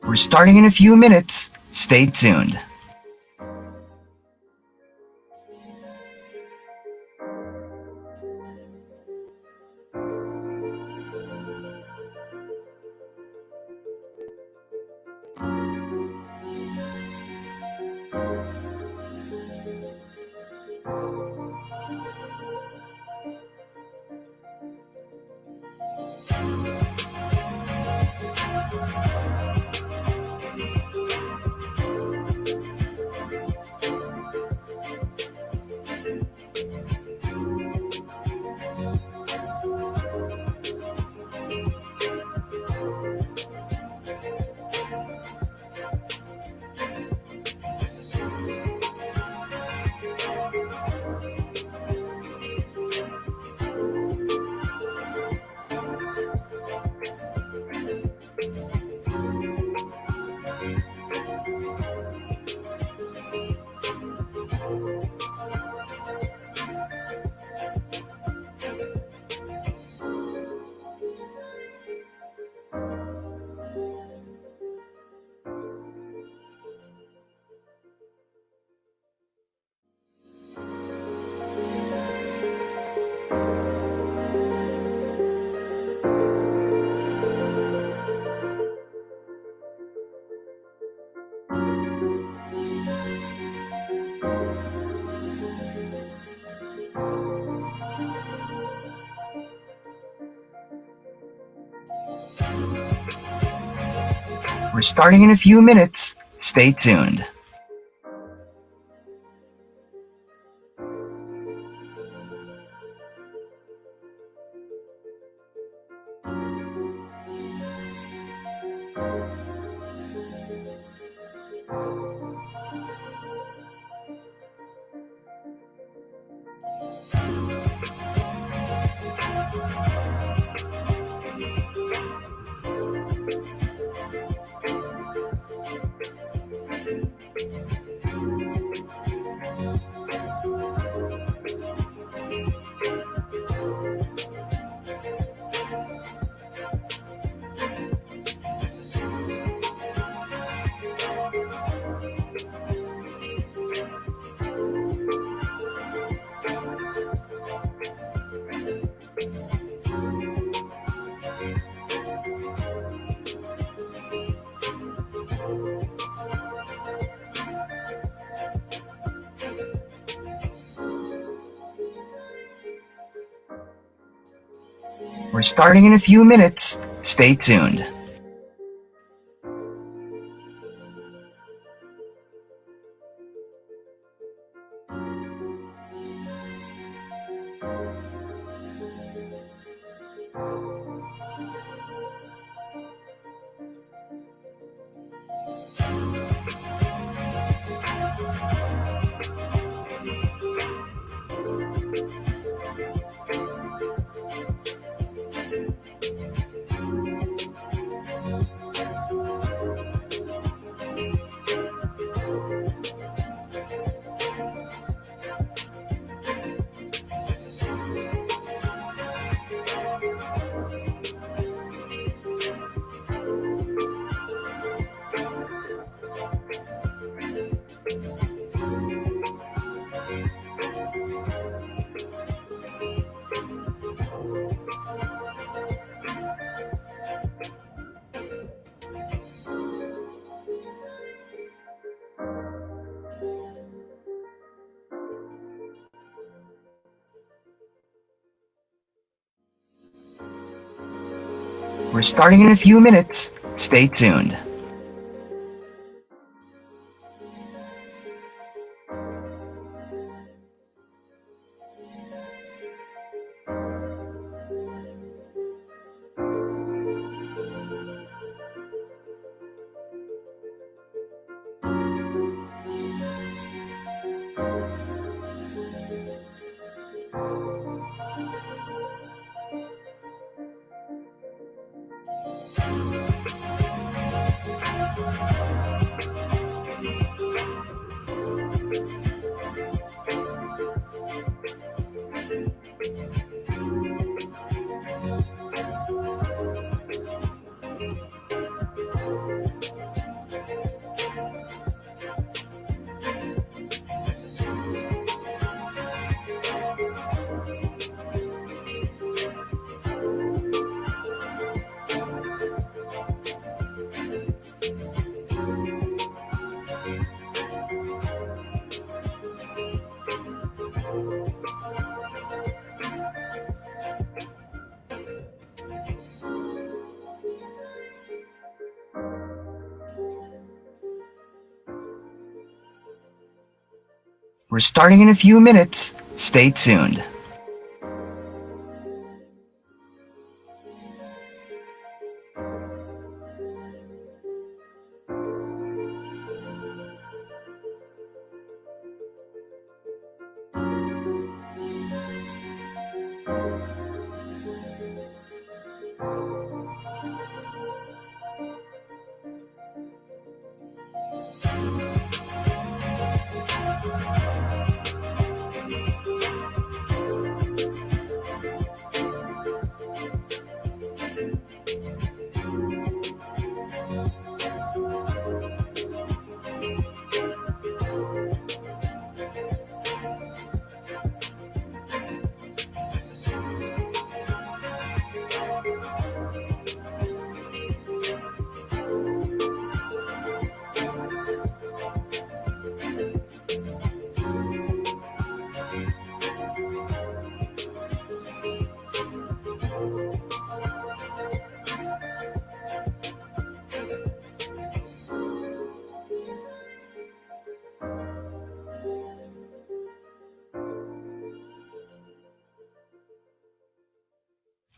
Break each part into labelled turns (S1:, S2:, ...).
S1: We're starting in a few minutes. Stay tuned. We're starting in a few minutes. Stay tuned. We're starting in a few minutes. Stay tuned. We're starting in a few minutes. Stay tuned. We're starting in a few minutes. Stay tuned.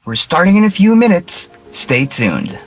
S1: We're starting in a few minutes. Stay tuned.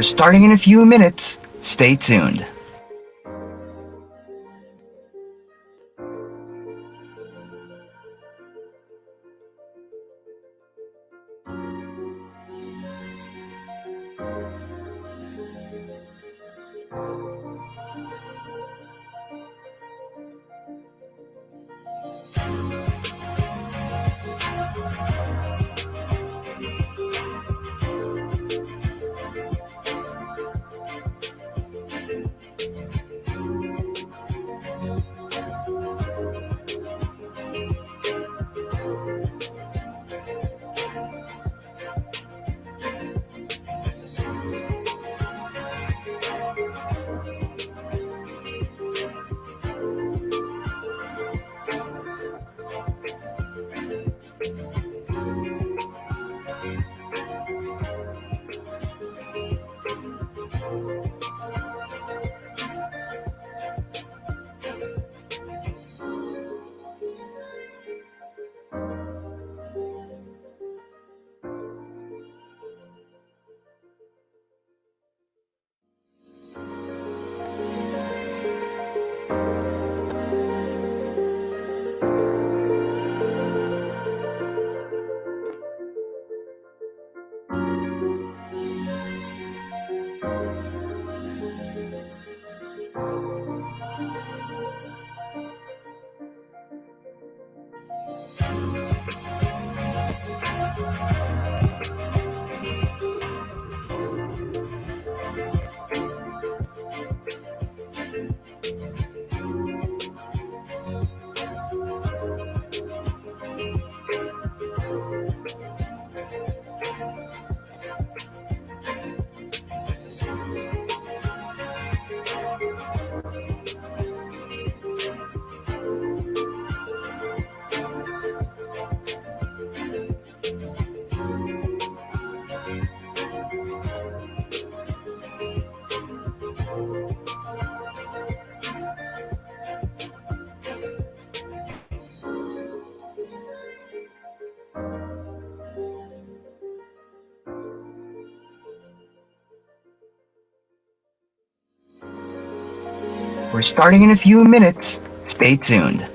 S1: We're starting in a few minutes. Stay tuned. We're starting in a few minutes. Stay tuned.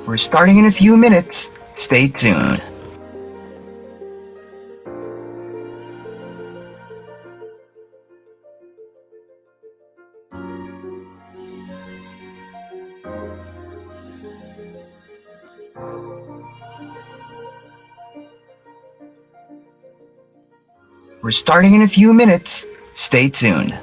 S1: We're starting in a few minutes. Stay tuned. We're starting in a few minutes. Stay tuned.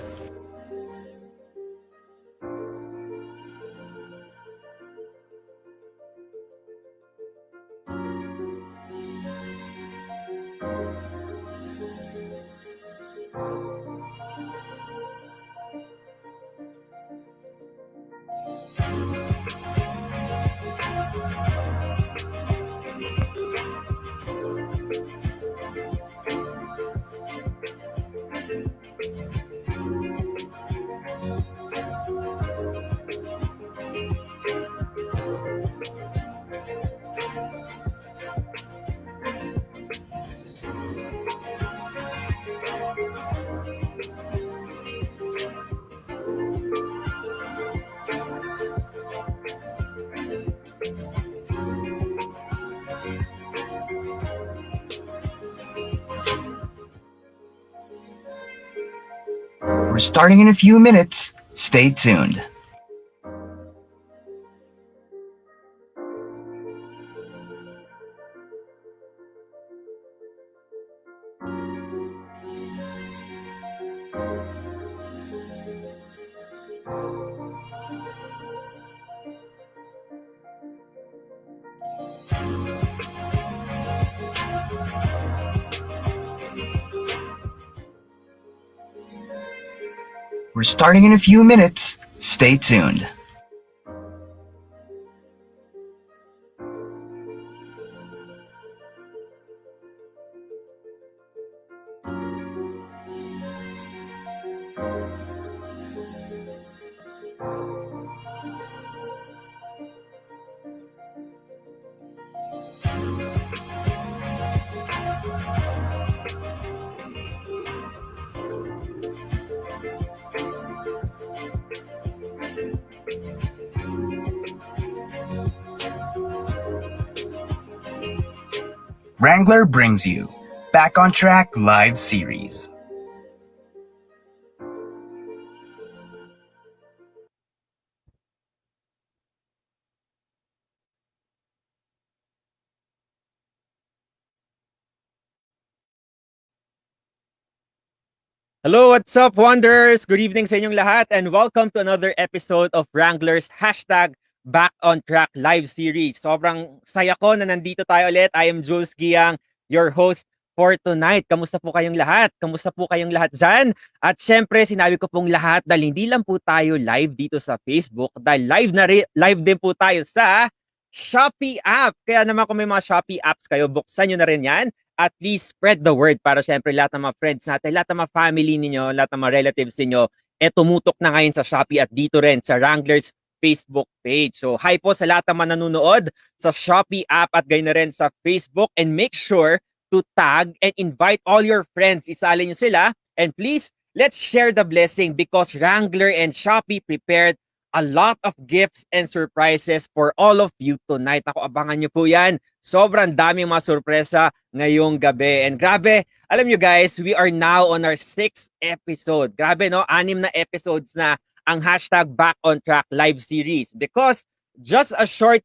S1: We're starting in a few minutes. Stay tuned. We're starting in a few minutes. Stay tuned. Wrangler brings you Back on Track live series.
S2: Hello, what's up, Wanderers? Good evening sa inyong lahat and welcome to another episode of Wranglers Hashtag Back on Track live series. Sobrang saya ko na nandito tayo ulit. I am Jules Giang, your host for tonight. Kamusta po kayong lahat? Kamusta po kayong lahat dyan? At syempre, sinabi ko pong lahat dahil hindi lang po tayo live dito sa Facebook, dahil live din po tayo sa Shopee app. Kaya naman kung may mga Shopee apps kayo, buksan nyo na rin yan. At least spread the word para syempre lahat ng mga friends natin, lahat ng mga family ninyo, lahat ng mga relatives ninyo, tumutok na ngayon sa Shopee at dito rin sa Wranglers Facebook page. So hi po sa lahat ng mga nanonood sa Shopee app at gayon na rin sa Facebook, and make sure to tag and invite all your friends. Isali nyo sila and please, let's share the blessing because Wrangler and Shopee prepared a lot of gifts and surprises for all of you tonight. Ako, abangan nyo po yan. Sobrang daming mga sorpresa ngayong gabi. And grabe, alam nyo guys, we are now on our 6th episode. Grabe no, 6 na episodes na ang hashtag Back on Track live series. Because just a short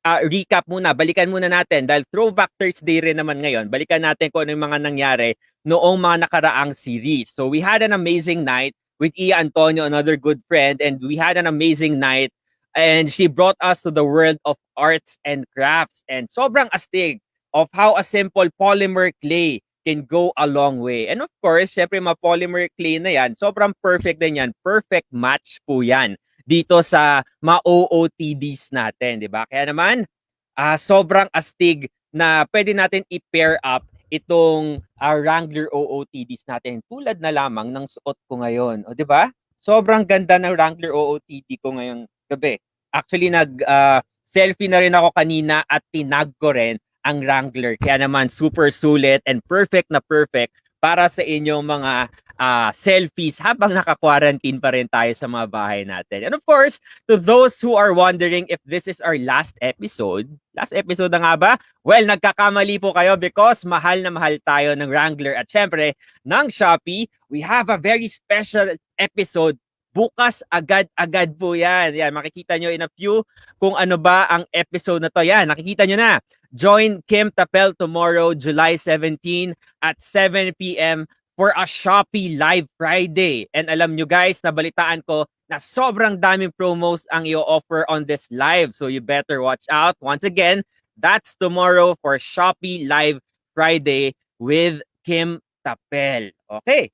S2: recap muna, balikan muna natin dahil Throwback Thursday rin naman ngayon. Balikan natin kung ano yung mga nangyari noong mga nakaraang series. So we had an amazing night with Ia Antonio, another good friend, and we had an amazing night. And she brought us to the world of arts and crafts. And sobrang astig of how a simple polymer clay can go a long way. And of course, syempre mga polymer clay na yan, sobrang perfect din yan. Perfect match po yan dito sa mga OOTDs natin, di ba? Kaya naman, sobrang astig na pwede natin i-pair up itong Wrangler OOTDs natin. Tulad na lamang ng suot ko ngayon. O, di ba? Sobrang ganda ng Wrangler OOTD ko ngayong gabi. Actually, selfie na rin ako kanina at tinag ko rin ang Wrangler. Kaya naman, super sulit and perfect na perfect para sa inyong mga selfies habang naka-quarantine pa rin tayo sa mga bahay natin. And of course, to those who are wondering if this is our last episode na nga ba? Well, nagkakamali po kayo because mahal na mahal tayo ng Wrangler at syempre ng Shopee. We have a very special episode bukas agad-agad po yan. Yan, makikita nyo in a few kung ano ba ang episode na to. Yan, nakikita nyo na. Join Kim Tapel tomorrow, July 17 at 7 p.m. for a Shopee Live Friday. And alam nyo guys, nabalitaan ko na sobrang daming promos ang i-offer on this live. So you better watch out. Once again, that's tomorrow for Shopee Live Friday with Kim Tapel. Okay,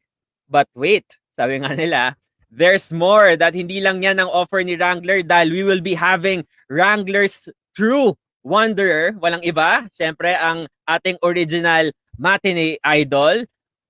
S2: but wait, sabi nga nila, there's more that hindi lang yan ang offer ni Wrangler dahil we will be having Wrangler's True Wanderer, walang iba, syempre ang ating original matinee idol,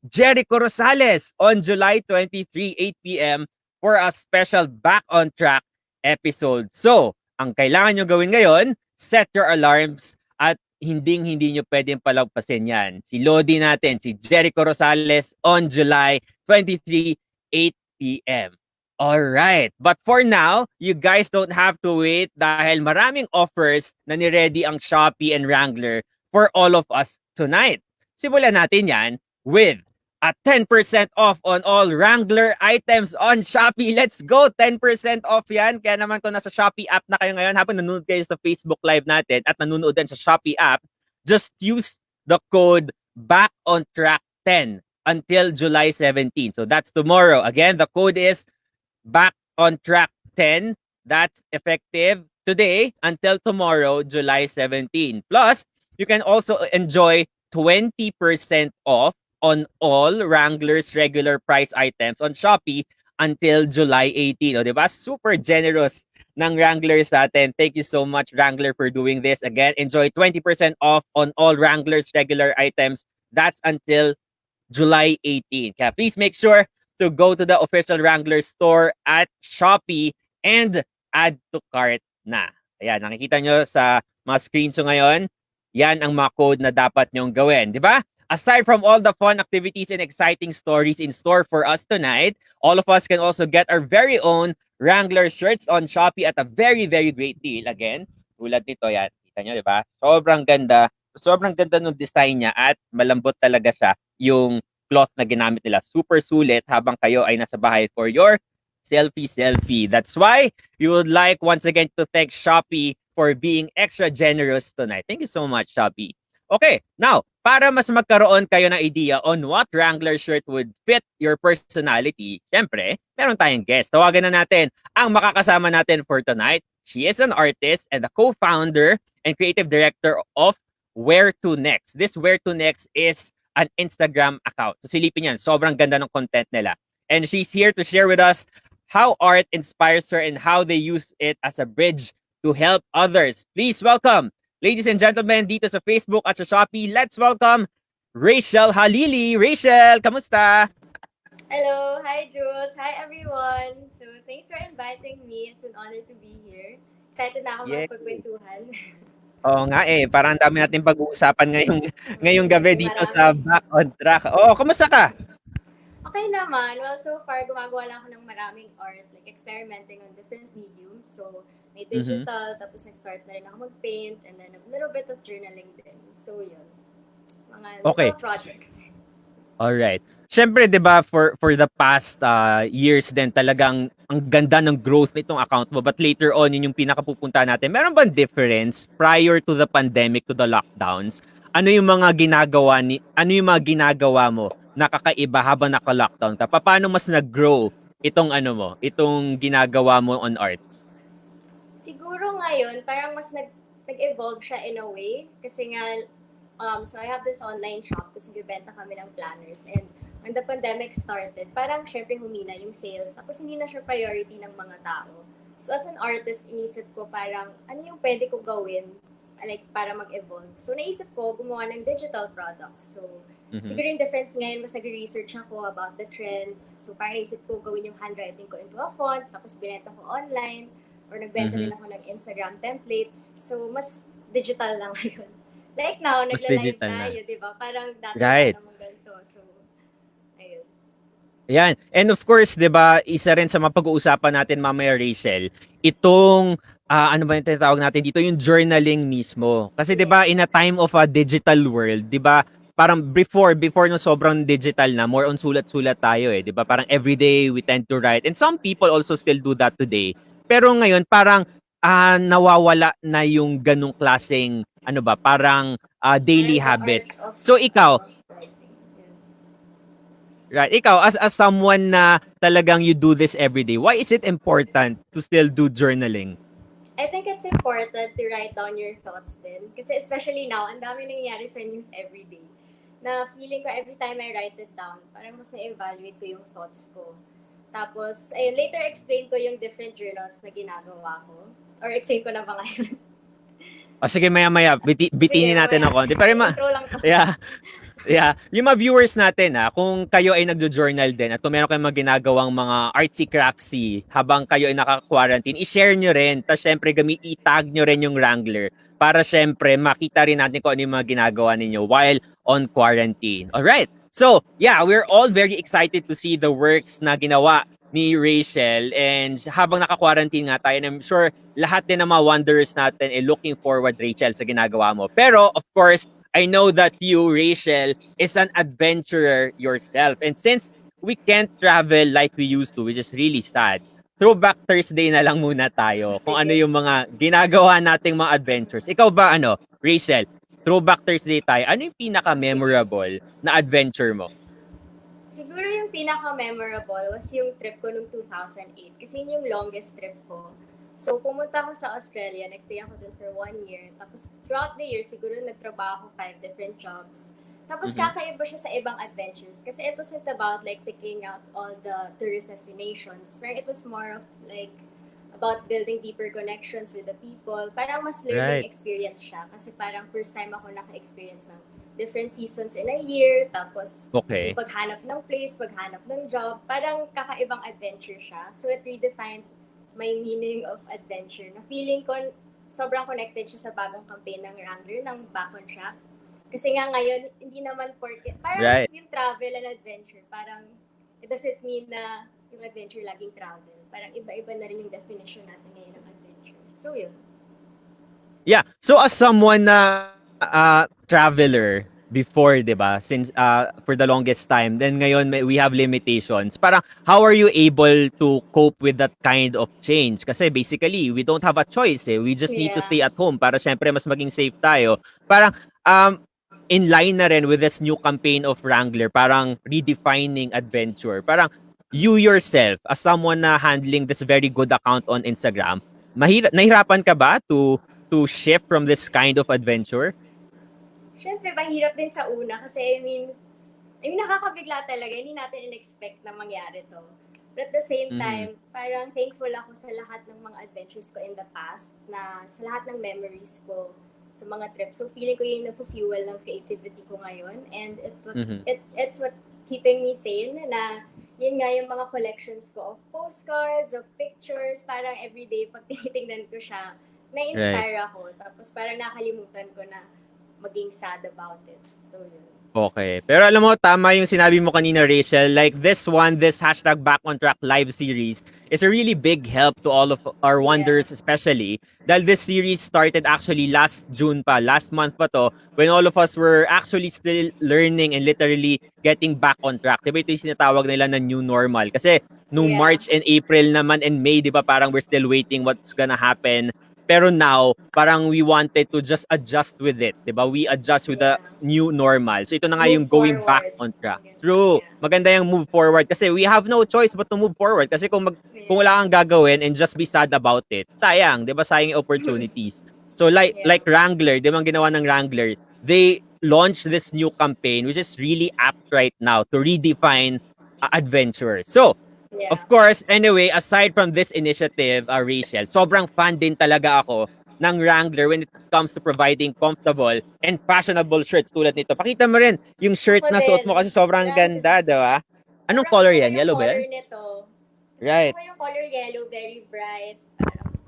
S2: Jericho Rosales on July 23, 8 p.m. for a special Back on Track episode. So, ang kailangan nyo gawin ngayon, set your alarms at hindi nyo pwedeng palagpasin yan. Si Lodi natin, si Jericho Rosales on July 23, 8 p.m. Alright, but for now, you guys don't have to wait dahil maraming offers na ni-ready ang Shopee and Wrangler for all of us tonight. Simulan natin yan with a 10% off on all Wrangler items on Shopee. Let's go! 10% off yan. Kaya naman kung nasa Shopee app na kayo ngayon, habang nanonood kayo sa Facebook Live natin at nanonood din sa Shopee app, just use the code BACKONTRACK10 until July 17. So that's tomorrow. Again, the code is BACKONTRACK10. That's effective today until tomorrow, July 17. Plus, you can also enjoy 20% off on all Wrangler's regular price items on Shopee until July 18. O, diba? Super generous ng Wranglers natin. Thank you so much, Wrangler, for doing this. Again, enjoy 20% off on all Wrangler's regular items. That's until July 18. Kaya please make sure to go to the official Wrangler store at Shopee and add to cart na. Ayan, nakikita nyo sa mga screens ngayon, yan ang mga code na dapat nyong gawin. Di ba? Aside from all the fun activities and exciting stories in store for us tonight, all of us can also get our very own Wrangler shirts on Shopee at a very, very great deal. Again, tulad nito yan. Kita nyo, di ba? Sobrang ganda. Sobrang ganda ng design niya at malambot talaga siya yung cloth na ginamit nila. Super sulit habang kayo ay nasa bahay for your selfie. That's why we would like once again to thank Shopee for being extra generous tonight. Thank you so much, Shopee. Okay, now, para mas magkaroon kayo ng idea on what Wrangler shirt would fit your personality, syempre, meron tayong guest. Tawagan na natin ang makakasama natin for tonight. She is an artist and the co-founder and creative director of Where to Next. This Where to Next is an Instagram account. So silipin yan, sobrang ganda ng content nila. And she's here to share with us how art inspires her and how they use it as a bridge to help others. Please welcome, ladies and gentlemen, dito sa Facebook at sa Shopee, let's welcome Rachel Halili. Rachel, kamusta?
S3: Hello, hi Jules, hi everyone. So thanks for inviting me. It's an honor to be here. Excited na ako magpagkwentuhan.
S2: Oo nga eh, parang dami natin pag-uusapan ngayong gabi dito sa Back on Track. Oh, kamusta ka?
S3: Okay naman. Well, so far, gumagawa lang ako ng maraming art, like experimenting on different mediums. So, may
S2: Mhm.
S3: digital, tapos nag-start na rin ako mag-paint, and then a little bit of journaling din. So, yun. Mga
S2: Okay.
S3: little projects.
S2: Alright. Siyempre 'di ba for the past years din talagang ang ganda ng growth nitong account mo but later on yun yung pinakapupuntahan natin. Meron bang difference prior to the pandemic to the lockdowns? Ano yung mga ginagawa mo na kakaiba habang naka-lockdown ka? Paano mas nag-grow itong ano mo, itong ginagawa mo on arts?
S3: Siguro ngayon, parang mas nag-evolve siya in a way. Kasi nga, so I have this online shop, tapos nagbibenta kami ng planners. And when the pandemic started, parang syempre humina yung sales. Tapos hindi na siya priority ng mga tao. So as an artist, inisip ko parang, ano yung pwede ko gawin like para mag-evolve. So naisip ko gumawa ng digital products. So
S2: Mhm.
S3: siguro yung difference ngayon, mas nag-research ako about the trends. So parang naisip ko gawin yung handwriting ko into a font, tapos binenta ko online, or nagbenta rin
S2: Mhm.
S3: ako ng Instagram templates. So mas digital lang ngayon. Like now,
S2: Mas
S3: nagla-live
S2: digital na.
S3: tayo, di ba? Parang dati wala
S2: Right.
S3: namang ganito. So, ayun.
S2: Yan. And of course, 'di ba, isa rin sa mapag-uusapan natin mamaya, Rachel, itong ano ba yung tinatawag natin dito, yung journaling mismo. Kasi 'di ba, in
S3: Yes.
S2: a time of a digital world, 'di ba, parang before no sobrang digital na, more on sulat-sulat tayo eh, 'di ba? Parang everyday we tend to write and some people also still do that today. Pero ngayon parang nawawala na yung ganung klaseng ano ba, parang daily
S3: Parang the
S2: habit.
S3: art of
S2: So ikaw,
S3: writing. Yun.
S2: right. Ikaw, as someone na talagang you do this every day, why is it important to still do journaling?
S3: I think it's important to write down your thoughts din. Kasi especially now, ang dami nangyayari sa news everyday. Na feeling ko every time I write it down, parang mas na-evaluate ko yung thoughts ko. Tapos, ayun, later explain ko yung different journals na ginagawa ko. Or explain ko na ba ngayon?
S2: O sige, maya-maya,
S3: Sige,
S2: bitinin natin
S3: mamaya.
S2: ng konti. Pero
S3: Intro lang to.
S2: yeah, yeah. Yung mga viewers natin, kung kayo ay nagjo-journal din at kung meron kayong mga ginagawang mga artsy-craftsy habang kayo ay naka-quarantine, i-share nyo rin. Tapos syempre, i-tag nyo rin yung Wrangler para syempre makita rin natin kung ano yung mga ginagawa ninyo while on quarantine. Alright. So, yeah, we're all very excited to see the works na ginawa ni Rachel and habang naka-quarantine nga tayo, and I'm sure lahat din ng mga wanderers natin ay looking forward, Rachel, sa ginagawa mo. Pero, of course, I know that you, Rachel, is an adventurer yourself. And since we can't travel like we used to, which is really sad, Throwback Thursday na lang muna tayo kung ano
S3: Sige.
S2: yung mga ginagawa nating mga adventures. Ikaw ba, Rachel, Throwback Thursday tayo, ano yung
S3: Sige.
S2: pinaka-memorable na adventure mo?
S3: Siguro yung pinaka-memorable was yung trip ko noong 2008. Kasi yun yung longest trip ko. So, pumunta ako sa Australia. Nagstay ako dun for 1 year. Tapos, throughout the year, siguro nagtrabaho ako 5 different jobs. Tapos,
S2: Mhm.
S3: kakaiba siya sa ibang adventures. Kasi it wasn't about like taking out all the tourist destinations. Pero it was more of like about building deeper connections with the people. Parang mas learning
S2: Right.
S3: experience siya. Kasi parang first time ako naka-experience ng different seasons in a year. Tapos, yung
S2: Okay.
S3: paghanap ng place, paghanap ng job, parang kakaibang adventure siya. So it redefined my meaning of adventure. Na feeling ko sobrang connected siya sa bagong campaign ng Wrangler, ng Back on Track. Kasi nga ngayon, hindi naman porket, parang
S2: Right.
S3: yung travel and adventure, parang it doesn't mean na yung adventure laging travel. Parang iba-iba na rin yung definition natin ngayon ng adventure. So yun.
S2: Yeah. So as someone na traveler before, 'di ba? Since for the longest time, then ngayon we have limitations. Parang how are you able to cope with that kind of change? Kasi basically, we don't have a choice eh. We just need to
S3: Yeah.
S2: stay at home para syempre mas maging safe tayo. Parang in line na rin with this new campaign of Wrangler, parang redefining adventure. Parang you yourself as someone na handling this very good account on Instagram, nahirapan ka ba to shift from this kind of adventure?
S3: Siyempre, mahirap din sa una kasi I mean, nakakabigla talaga. Hindi natin in-expect na mangyari to. But at the same
S2: Mhm.
S3: time, parang thankful ako sa lahat ng mga adventures ko in the past, na sa lahat ng memories ko sa mga trips. So feeling ko yun yung nagpo-fuel ng creativity ko ngayon. And
S2: Mhm.
S3: it's what keeping me sane na yun nga yung mga collections ko of postcards, of pictures, parang everyday pag tinitingnan ko siya,
S2: Right.
S3: na-inspire ako. Tapos parang nakalimutan ko na maging sad about it. So yun.
S2: Okay. Pero alam mo, tama yung sinabi mo kanina, Rachel. Like this hashtag Back on Track live series is a really big help to all of our
S3: Yeah.
S2: wonders, especially. Dahil this series started actually last June pa, last month pa to, when all of us were actually still learning and literally getting back on track. Diba ito yung sinatawag nila na new normal? Kasi nung
S3: Yeah.
S2: March and April naman and May, di ba parang we're still waiting what's gonna happen. Pero now, parang we wanted to just adjust with it, 'di ba? We adjust with the
S3: Yeah.
S2: new normal. So ito na nga
S3: Move
S2: yung going back
S3: forward.
S2: on track.
S3: Ganun.
S2: True.
S3: Yeah.
S2: Maganda yung move forward kasi we have no choice but to move forward kasi kung
S3: Yeah.
S2: wala kang gagawin and just be sad about it, sayang, 'di ba? Sayang yung opportunities. So
S3: Yeah.
S2: like Wrangler, 'di ba ang ginawa ng Wrangler? They launched this new campaign which is really apt right now to redefine adventure. So,
S3: Yeah.
S2: of course, anyway, aside from this initiative, Rachel, sobrang fan din talaga ako ng Wrangler when it comes to providing comfortable and fashionable shirts tulad nito. Pakita mo rin yung shirt
S3: Ako
S2: na suot
S3: din.
S2: mo kasi sobrang
S3: Right.
S2: ganda, di ba? Anong
S3: Sobrang
S2: color
S3: gusto ko
S2: yan?
S3: yung
S2: Yellow ba
S3: color
S2: yan?
S3: nito. Kasi gusto
S2: Right.
S3: ko yung color yellow, very bright.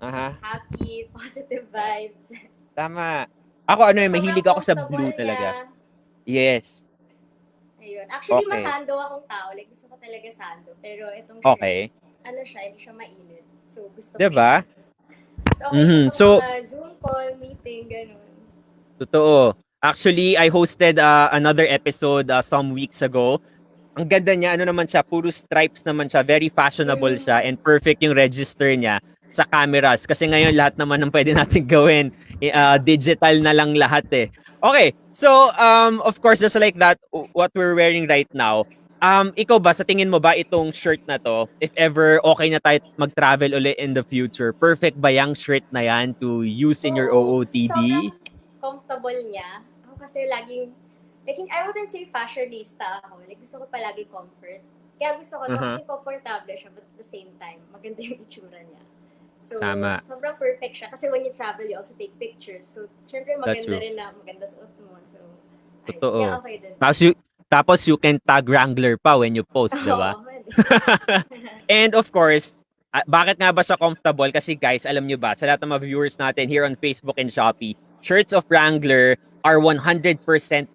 S2: Aha.
S3: Happy, positive vibes.
S2: Tama. Ako mahilig ako sa
S3: Sobrang
S2: blue
S3: comfortable
S2: talaga.
S3: niya.
S2: Yes.
S3: Ayun. Actually,
S2: Okay.
S3: masando akong tao. Like, gusto ko talaga sando. Pero itong shirt,
S2: Okay.
S3: ano siya, hindi siya mainit. So, gusto ko
S2: Di ba?
S3: siya. So, okay siya pang
S2: So,
S3: mga Zoom call, meeting, ganun.
S2: totoo. Actually, I hosted another episode some weeks ago. Ang ganda niya, ano naman siya, puro stripes naman siya, very fashionable siya, and perfect yung register niya sa cameras. Kasi ngayon, lahat naman ng pwede natin gawin, digital na lang lahat eh. Okay, so, of course, just like that, what we're wearing right now, ikaw ba, sa tingin mo ba itong shirt na to, if ever okay na tayo mag-travel ulit in the future, perfect ba yung shirt na yan to use in your
S3: Oo, kasi sobrang
S2: OOTDs?
S3: comfortable niya. Ako kasi laging, like, I wouldn't say fashionista ako. Like, gusto ko palagi comfort. Kaya gusto ko to
S2: Uh-huh.
S3: kasi comfortable siya, but at the same time, maganda yung itsura niya. So,
S2: Tama.
S3: sobrang perfect siya. Kasi when you travel, you also take pictures. So, syempre
S2: That's
S3: maganda
S2: true.
S3: rin na maganda suot mo. So, ayun.
S2: Totoo.
S3: Kaya okay din.
S2: Tapos you can tag Wrangler pa when you post, di ba?
S3: Oo, pwede.
S2: And of course, bakit nga ba siya comfortable? Kasi guys, alam nyo ba, sa lahat ng mga viewers natin here on Facebook and Shopee, shirts of Wrangler are 100%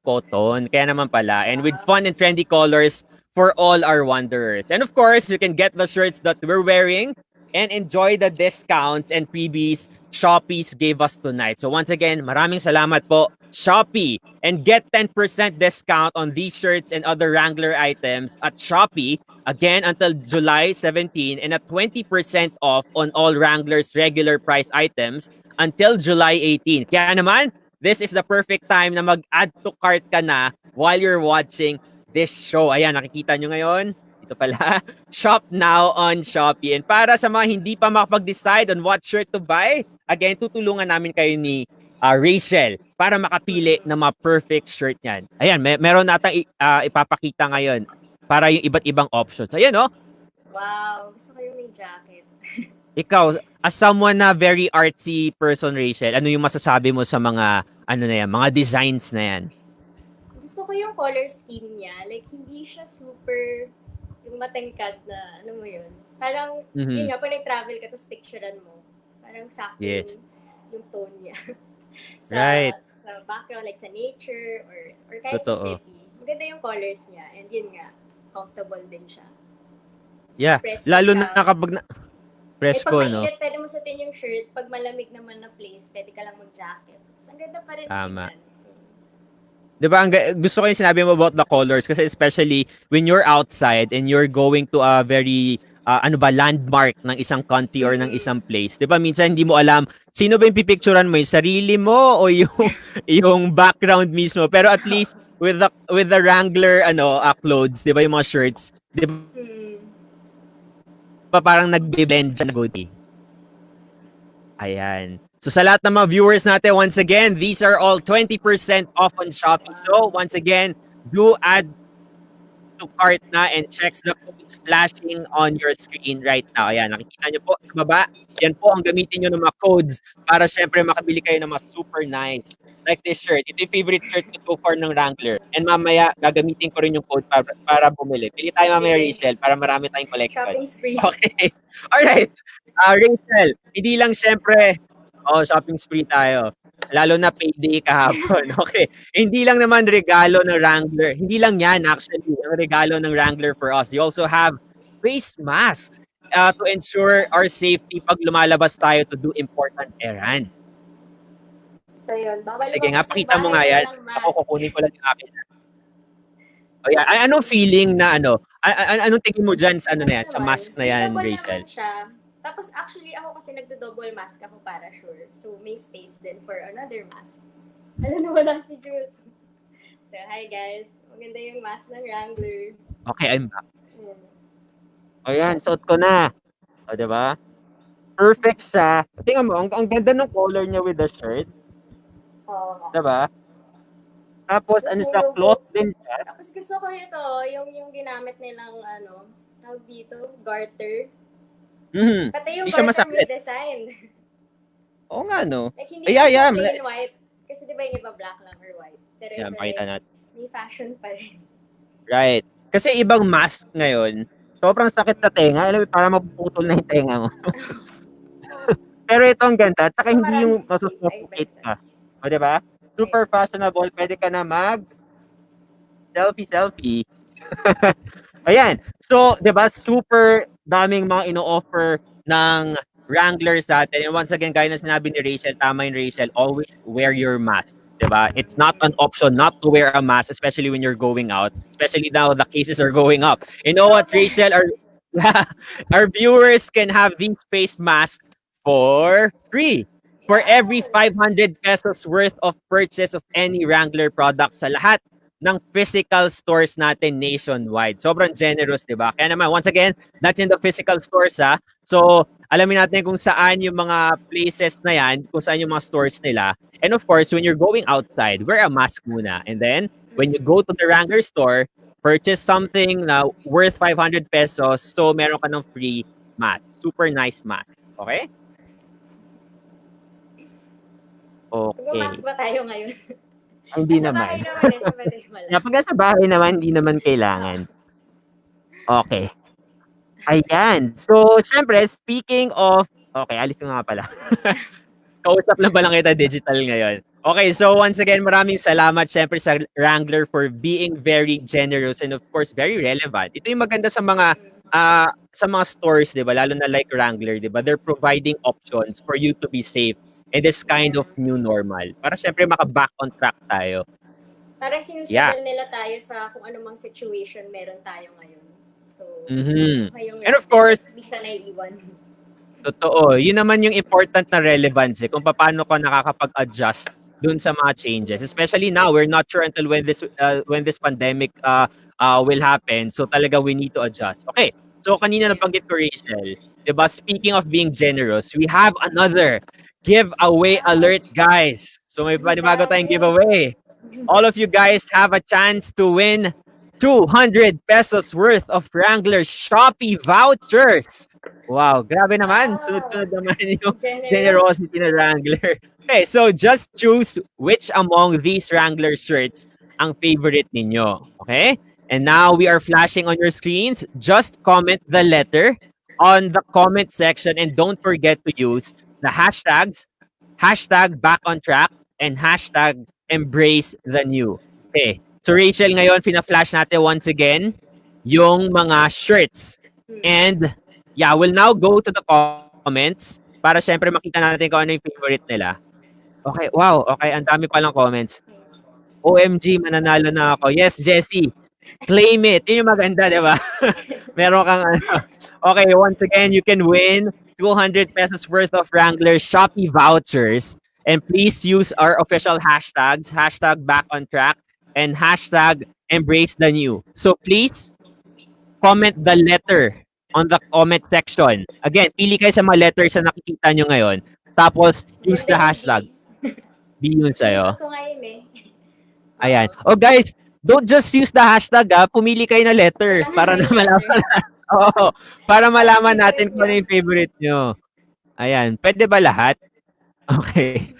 S2: cotton. Kaya naman pala. And with fun and trendy colors for all our wanderers. And of course, you can get the shirts that we're wearing and enjoy the discounts and freebies Shopee's gave us tonight. So once again, maraming salamat po, Shopee. And get 10% discount on these shirts and other Wrangler items at Shopee again until July 17 and at 20% off on all Wrangler's regular price items until July 18. Kaya naman, this is the perfect time na mag-add to cart ka na while you're watching this show. Ayan, nakikita nyo ngayon. Ito pala. Shop now on Shopee. And para sa mga hindi pa makapag-decide on what shirt to buy, again, tutulungan namin kayo ni Rachel para makapili ng mga perfect shirt niyan. Ayan, meron natang ipapakita ngayon para yung iba't ibang options. Ayan, oh.
S3: Wow, gusto ko yung may jacket.
S2: Ikaw, as someone na very artsy person, Rachel, ano yung masasabi mo sa mga, ano na yan, mga designs na yan?
S3: Gusto ko yung color scheme niya. Like, hindi siya super yung matangkad na, ano mo yun. Parang, yun nga, pag nag-travel ka, tapos picturean mo. Parang sakto
S2: Yes.
S3: yung tone niya. sa,
S2: Right.
S3: sa background, like sa nature, or kahit
S2: Totoo.
S3: sa city. Maganda yung colors niya. And yun nga, comfortable din siya.
S2: Yeah.
S3: Presko
S2: Lalo
S3: siya.
S2: na kapag presko,
S3: pag
S2: no?
S3: mainit, pwede mo suotin yung shirt. Pag malamig naman na place, pwede ka lang mag-jacket. Tapos ang ganda pa rin.
S2: Tama.
S3: tingnan. So,
S2: Diba, gusto ko yung sinabi mo about the colors kasi especially when you're outside and you're going to a very landmark ng isang country or ng isang place. Diba, minsan hindi mo alam sino ba yung pipicturean mo, yung sarili mo o yung yung background mismo. Pero at least with the Wrangler clothes, diba, yung mga shirts, diba, parang nagbe-blend siya na goatee. Ayan. So sa lahat ng mga viewers natin, once again, these are all 20% off on Shopee. So once again, do add to cart na and checks the codes flashing on your screen right now. Ayan, nakikita nyo po sa baba. Yan po ang gamitin nyo ng mga codes para syempre makabili kayo ng mga super nice. Like this shirt. Ito yung favorite shirt ko so far ng Wrangler. And mamaya, gagamitin ko rin yung code para bumili. Pili tayo mamaya, Rachel, para marami tayong collection.
S3: shopping spree.
S2: Okay. Alright. Rachel, hindi lang syempre Shopping spree tayo. Lalo na payday kahapon. Okay. Hindi lang naman regalo ng Wrangler. Hindi lang yan actually. Ang regalo ng Wrangler for us. You also have face masks to ensure our safety pag lumalabas tayo to do important errand.
S3: So yun, bawal
S2: Sige nga,
S3: lumabas ng
S2: pakita mo nga
S3: bahay
S2: yan.
S3: na walang
S2: Ako,
S3: mask.
S2: kukunin ko lang yung akin. Yeah. Anong feeling na anong tingin mo dyan sa na yan, sa mask na yan,
S3: Double
S2: Rachel?
S3: naman siya. Tapos actually ako kasi nagdo-double mask ako para sure. So may space din for another mask. Alam na wala si Jules. So hi guys. Maganda yung mask ng Wrangler.
S2: Okay, I'm back.
S3: Yan.
S2: Suot ko na. Diba? Perfect siya. Tingnan mo, ang ganda ng color niya with the shirt.
S3: Oo.
S2: Diba? Tapos,
S3: Tapos
S2: siya,
S3: yung-
S2: cloth din siya.
S3: Tapos gusto ko ito, yung ginamit nilang tawag dito, garter. Pati yung
S2: Hindi siya
S3: garter
S2: masakit.
S3: may design.
S2: Oo nga, no?
S3: Like hindi
S2: Yeah,
S3: siya
S2: yeah.
S3: plain white. Kasi di ba yung iba black lang or white. Pero
S2: Yan,
S3: ito
S2: pakita
S3: like,
S2: natin.
S3: may fashion pa rin.
S2: Right. Kasi ibang mask ngayon, sobrang sakit sa tenga. Alam mo, para mapuputol na yung tenga mo. Pero ito ang ganda. Saka
S3: So,
S2: hindi yung
S3: maraming space,
S2: masusuffocate
S3: I
S2: ka. O, diba? Super fashionable. Pwede ka na mag selfie. Ayan. So, 'di ba, super daming mga ino-offer ng Wranglers natin. And once again, gaya na sinabi ni Rachel, tama yung Rachel, always wear your mask. 'Di ba? It's not an option not to wear a mask, especially when you're going out. Especially now the cases are going up. You know what, Rachel? Our viewers can have these face masks for free. For every 500 pesos worth of purchase of any Wrangler product sa lahat ng physical stores natin nationwide. Sobrang generous, di ba? Kaya naman, once again, that's in the physical stores, ha? So, alamin natin kung saan yung mga places na yan, kung saan yung mga stores nila. And of course, when you're going outside, wear a mask muna. And then, when you go to the Wrangler store, purchase something na worth 500 pesos, so meron ka ng free mask. Super nice mask. Okay? Okay.
S3: Mag-mask ba tayo ngayon?
S2: Hindi
S3: Sa
S2: naman.
S3: bahay naman sa bahay wala.
S2: Pag nasa bahay naman, hindi naman kailangan. Okay. Ayan. So, syempre, speaking of... Okay, alis ko nga pala. Kausap lang pala kita digital ngayon. Okay, so once again, maraming salamat syempre sa Wrangler for being very generous and of course, very relevant. Ito yung maganda sa mga stores, 'di ba? Lalo na like Wrangler, 'di ba? They're providing options for you to be safe in this kind of new normal. Para syempre maka-back on track tayo.
S3: Parang sinusundan nila tayo sa kung anumang situation meron tayo ngayon. So,
S2: And of course,
S3: hindi siya naiiwan.
S2: totoo. Yun naman yung important na relevance kung paano ka nakakapag-adjust dun sa mga changes. Especially now, we're not sure until when this pandemic will happen. So talaga we need to adjust. Okay. So kanina nabanggit ko, Rachel, 'di ba? Speaking of being generous, we have another giveaway alert, guys. So may panibago tayong giveaway. All of you guys have a chance to win 200 pesos worth of Wrangler Shopee vouchers. Wow, grabe naman. Sunod-sunod naman yung generosity ng Wrangler. Okay, so just choose which among these Wrangler shirts ang favorite ninyo. Okay? And now we are flashing on your screens. Just comment the letter on the comment section and don't forget to use the hashtags, #backontrack, and #embrace_the_new. Okay. So Rachel, ngayon, fina-flash natin once again yung mga shirts. And yeah, we'll now go to the comments para syempre makita natin kung ano yung favorite nila. Okay, wow. Okay, ang dami palang comments. OMG, mananalo na ako. Yes, Jessie. Claim it. Yun yung maganda, di ba? Meron kang ano. Okay, once again, you can win 200 pesos worth of Wrangler Shopee vouchers. And please use our official hashtags, #backontrack and #embrace_the_new. So please comment the letter on the comment section. Again, pili kayo sa mga letters na nakikita nyo ngayon. Tapos, use the hashtag. B yun sa'yo.
S3: Gusto ko ngayon eh.
S2: Ayan. Oh guys, don't just use the hashtag, pumili kayo na letter para na malaman. Oo, para malaman natin kung ano yung favorite nyo. Ayan. Pwede ba lahat? Okay.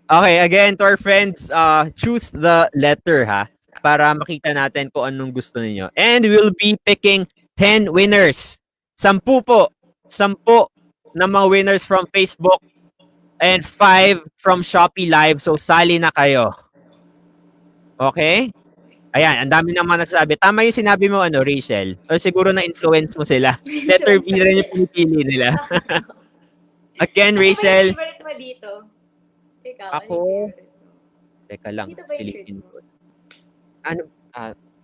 S2: Okay, again, to our friends, choose the letter, ha? Para makita natin kung anong gusto niyo. And we'll be picking 10 winners. 10 po. 10 na mga winners from Facebook and 5 from Shopee Live. So, sali na kayo. Okay? Ayan, ang dami naman nagsasabi. Tama yung sinabi mo, ano, Rachel. O siguro na-influence mo sila. Letter
S3: Influence
S2: B
S3: ko
S2: rin yung
S3: sila.
S2: pinipili nila. Again,
S3: Ano ba yung
S2: Rachel,
S3: favorite mo dito? Ikaw, ano yung
S2: ako,
S3: favorite mo?
S2: teka lang,
S3: Dito ba yung shirt
S2: silipin
S3: mo?
S2: ko. Ano,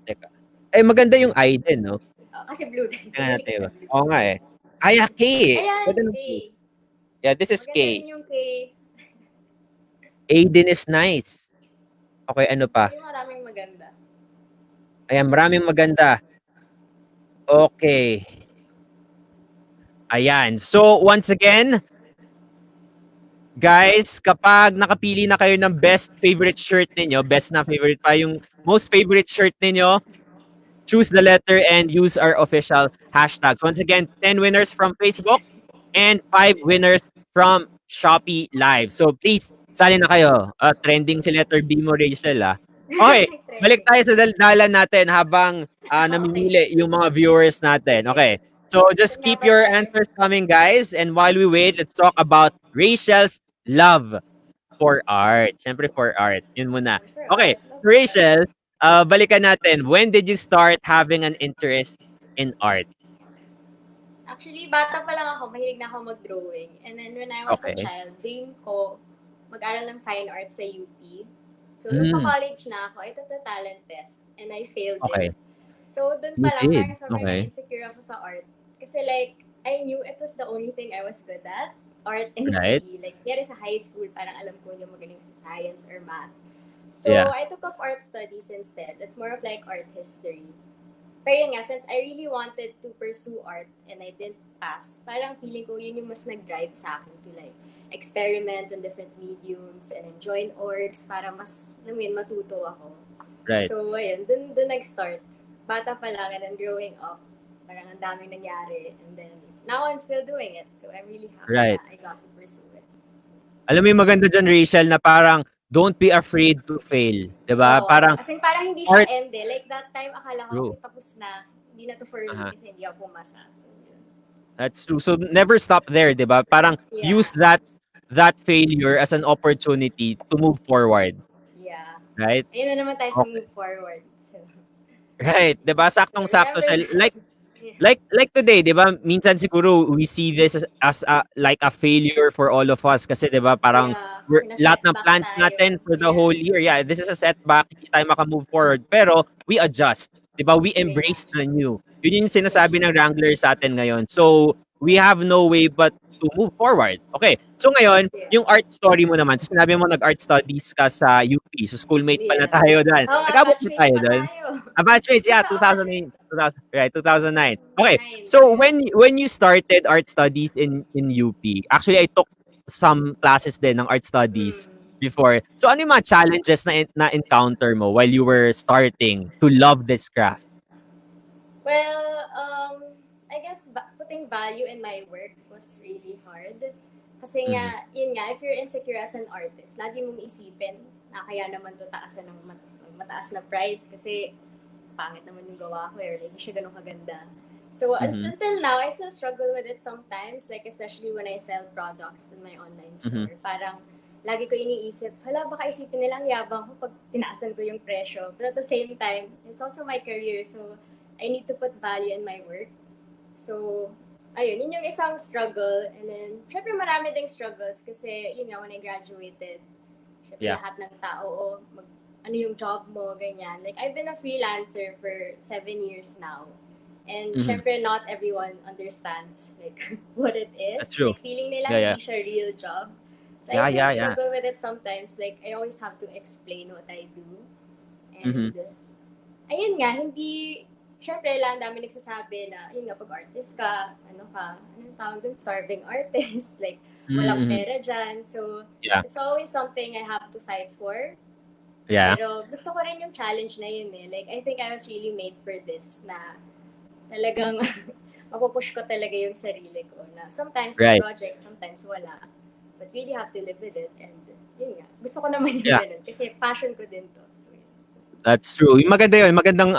S2: teka. Eh, maganda yung I din, no?
S3: Kasi blue din.
S2: Tingnan
S3: Pumili ka
S2: natin.
S3: sa blue.
S2: Oo nga eh. Ay, K eh.
S3: Ayan,
S2: Pwede ng
S3: K.
S2: K. Yeah, this is
S3: Maganda
S2: K.
S3: din yung K.
S2: A din is nice. Okay, ano pa?
S3: Yung maraming maganda.
S2: Ayan, maraming maganda. Okay. Ayan. So, once again, guys, kapag nakapili na kayo ng best favorite shirt ninyo, best na favorite pa, yung most favorite shirt ninyo, choose the letter and use our official hashtags. Once again, 10 winners from Facebook and 5 winners from Shopee Live. So please, sali na kayo. Trending si letter B mo, Rachel. Okay, balik
S3: Trending.
S2: tayo sa daldalan natin habang
S3: Okay.
S2: namimili yung mga viewers natin.
S3: Sige.
S2: Okay, so just keep
S3: Laban,
S2: your
S3: sir.
S2: answers coming, guys. And while we wait, let's talk about Rachel's love for art. Siyempre for art. Yun muna.
S3: For
S2: Okay,
S3: art. Love for art.
S2: Rachel, balikan natin. When did you start having an interest in art?
S3: Actually, bata pa lang ako, mahilig na ako mag-drawing. And then when I was a
S2: Okay.
S3: child, dream ko mag-aral ng fine arts sa UP. So, nung
S2: Mm,
S3: pa-college na ako, I took the talent test and I failed
S2: okay.
S3: it. So, dun
S2: You
S3: pa lang,
S2: did.
S3: parang sobrang
S2: Okay.
S3: na-insecure ako sa art. Kasi like, I knew it was the only thing I was good at. Art and
S2: Right.
S3: PE. Like, yari sa high school, parang alam ko yung magaling sa science or math. So,
S2: Yeah.
S3: I took up art studies instead. It's more of like art history. Pero yun nga, since I really wanted to pursue art and I didn't pass, parang feeling ko yun yung mas nag-drive sa akin to like experiment on different mediums and then join orgs para mas, alam mo yun, matuto ako.
S2: Right.
S3: So, ayun, dun nag-start. Bata pa lang and then growing up, parang ang daming nangyari and then now I'm still doing it. So, I'm really happy
S2: Right.
S3: that I got to pursue it.
S2: Alam mo yung maganda dyan, Rachel, na parang don't be afraid to fail. Diba?
S3: Oo.
S2: Parang
S3: As in, parang hindi siya
S2: art.
S3: end eh. Like that time, akala ko,
S2: True.
S3: okay, tapos na. Hindi na to for me
S2: Aha.
S3: kasi hindi ako pumasa. So, yun.
S2: That's true. So never stop there, 'di ba? Parang
S3: Yeah.
S2: use that failure as an opportunity to move forward,
S3: Yeah.
S2: right?
S3: Ayun na naman tayo sa
S2: Okay.
S3: move forward. So,
S2: Right, 'di ba?
S3: so
S2: Saktong-sakto siya.
S3: remember, yeah.
S2: Like today, 'di ba? Minsan siguro we see this as like a failure for all of us kasi 'di ba? Parang
S3: Yeah,
S2: lahat ng
S3: sinasetback
S2: plans
S3: tayo.
S2: natin for the
S3: Yeah.
S2: whole year. Yeah, this is a setback. Hindi tayo maka-move forward. Pero we adjust. 'Di ba? We embrace the new. Yun yung sinasabi ng Wrangler sa atin ngayon. So, we have no way but to move forward. Okay. So ngayon,
S3: Yeah.
S2: yung art story mo naman. So sinabi mo nag-art studies ka sa UP. So schoolmate pala
S3: Yeah.
S2: tayo doon.
S3: Oo,
S2: Nag-abot na
S3: batchmates
S2: tayo
S3: pa
S2: doon.
S3: tayo.
S2: Batchmates, yeah,
S3: Oo,
S2: 2008, 2000, right, 2009. Okay,
S3: 2009.
S2: so when you started art studies in UP, actually I took some classes din ng art studies before. So ano yung mga challenges na encounter mo while you were starting to love this craft?
S3: Well, I guess putting value in my work was really hard. Kasi nga, yun nga, if you're insecure as an artist, lagi mong isipin na kaya naman to taasan ng mataas na price kasi pangit naman yung gawa ko or like, hindi siya ganun kaganda. So, until now, I still struggle with it sometimes, like especially when I sell products in my online store. Parang, lagi ko iniisip, hala, baka isipin nila ang yabang ko pag tinaasan ko yung presyo. But at the same time, it's also my career, so I need to put value in my work. So, ayun, yun yung isang struggle. And then, syempre marami ding struggles kasi, yun nga, when I graduated, syempre lahat ng tao, ano yung job mo, ganyan. Like, I've been a freelancer for 7 years now. And syempre, not everyone understands like what it is.
S2: That's true.
S3: Like, feeling nila hindi siya real job. So I still struggle with it sometimes. Like, I always have to explain what I do. And, ayun nga, hindi, syempre lang dami nagsasabi na, yun nga, pag artist ka, anong tawag dun, starving artist. Like, walang pera dyan. So, it's always something I have to fight for.
S2: Yeah.
S3: Pero gusto ko rin yung challenge na yun eh. Like, I think I was really made for this na talagang mapupush ko talaga yung sarili ko na sometimes may project, sometimes wala. But really have to live with it. And yun nga, gusto ko naman yung ganun kasi passion ko din to. So,
S2: that's true. Yung maganda yun. Magandang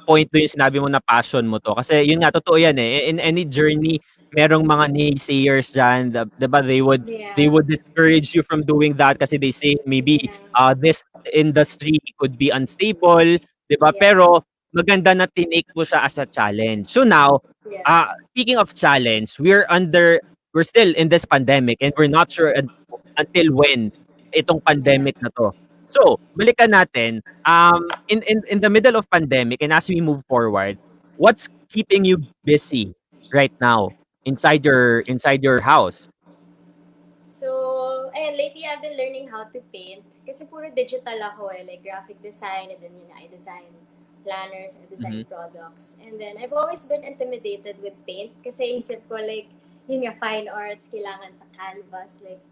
S2: point doon yung sinabi mo na passion mo to. Kasi yun nga, totoo yan eh. In any journey merong mga naysayers diyan, 'di ba, they
S3: Yeah.
S2: would discourage you from doing that kasi they say maybe,
S3: Yeah.
S2: this industry could be unstable, 'di ba?
S3: Yeah.
S2: Pero maganda na tinake mo siya as a challenge. So now,
S3: Yeah.
S2: speaking of challenge, we're still in this pandemic and we're not sure until when itong
S3: Yeah.
S2: pandemic na 'to. So, balikan natin, in the middle of pandemic and as we move forward, what's keeping you busy right now inside your house?
S3: So, ayan, lately I've been learning how to paint. Kasi puro digital ako like graphic design, and then yun, I design planners, I design
S2: Mhm.
S3: products. And then, I've always been intimidated with paint kasi isip ko like, yun nga, fine arts, kailangan sa canvas, like,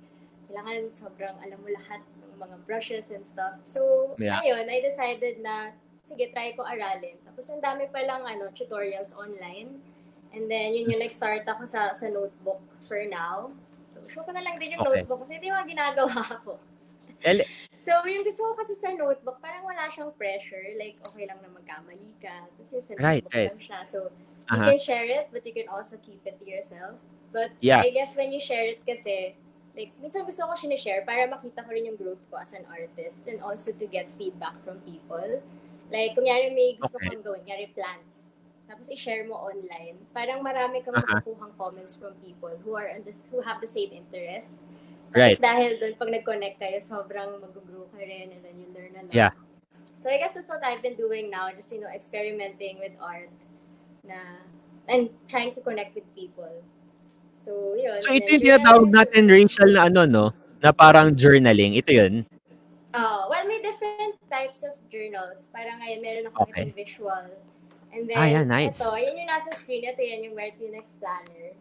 S3: kailangan sobrang alam mo lahat ng mga brushes and stuff. So,
S2: Yeah.
S3: ayun, I decided na, sige, try ko aralin. Tapos, ang dami palang tutorials online. And then, yun yung nag-start ako sa notebook for now. So, show ko na lang din yung
S2: Okay.
S3: notebook kasi ito yung mga ginagawa ko.
S2: Ele
S3: So, yung gusto ko kasi sa notebook, parang wala siyang pressure. Like, okay lang na magkamali ka. Kasi sa
S2: Right,
S3: notebook
S2: right.
S3: lang siya. So, you
S2: Uh-huh.
S3: can share it, but you can also keep it to yourself. But
S2: Yeah.
S3: I guess when you share it kasi, like, minsan gusto ko sinishare para makita ko rin yung growth ko as an artist and also to get feedback from people. Like, kunyari may gusto
S2: Okay.
S3: kang gawin, kunyari plants. Tapos i-share mo online. Parang marami kang
S2: Uh-huh.
S3: makukuhang comments from people who have the same interest.
S2: Right.
S3: Tapos dahil doon, pag nag-connect kayo, sobrang mag-grow ka rin and then you learn a lot.
S2: Yeah.
S3: So I guess that's what I've been doing now, just, experimenting with art and trying to connect with people. So, yun.
S2: So
S3: And
S2: ito
S3: then
S2: yung tinatawag
S3: journalism.
S2: natin, Rachel, na ano 'no, na parang journaling, ito yun?
S3: Well, may different types of journals. Parang ngayon, meron akong
S2: Okay.
S3: itong visual. And
S2: Yeah,
S3: then,
S2: nice.
S3: ito, yun yung nasa screen. Ito yan, yung Where to Next Planner.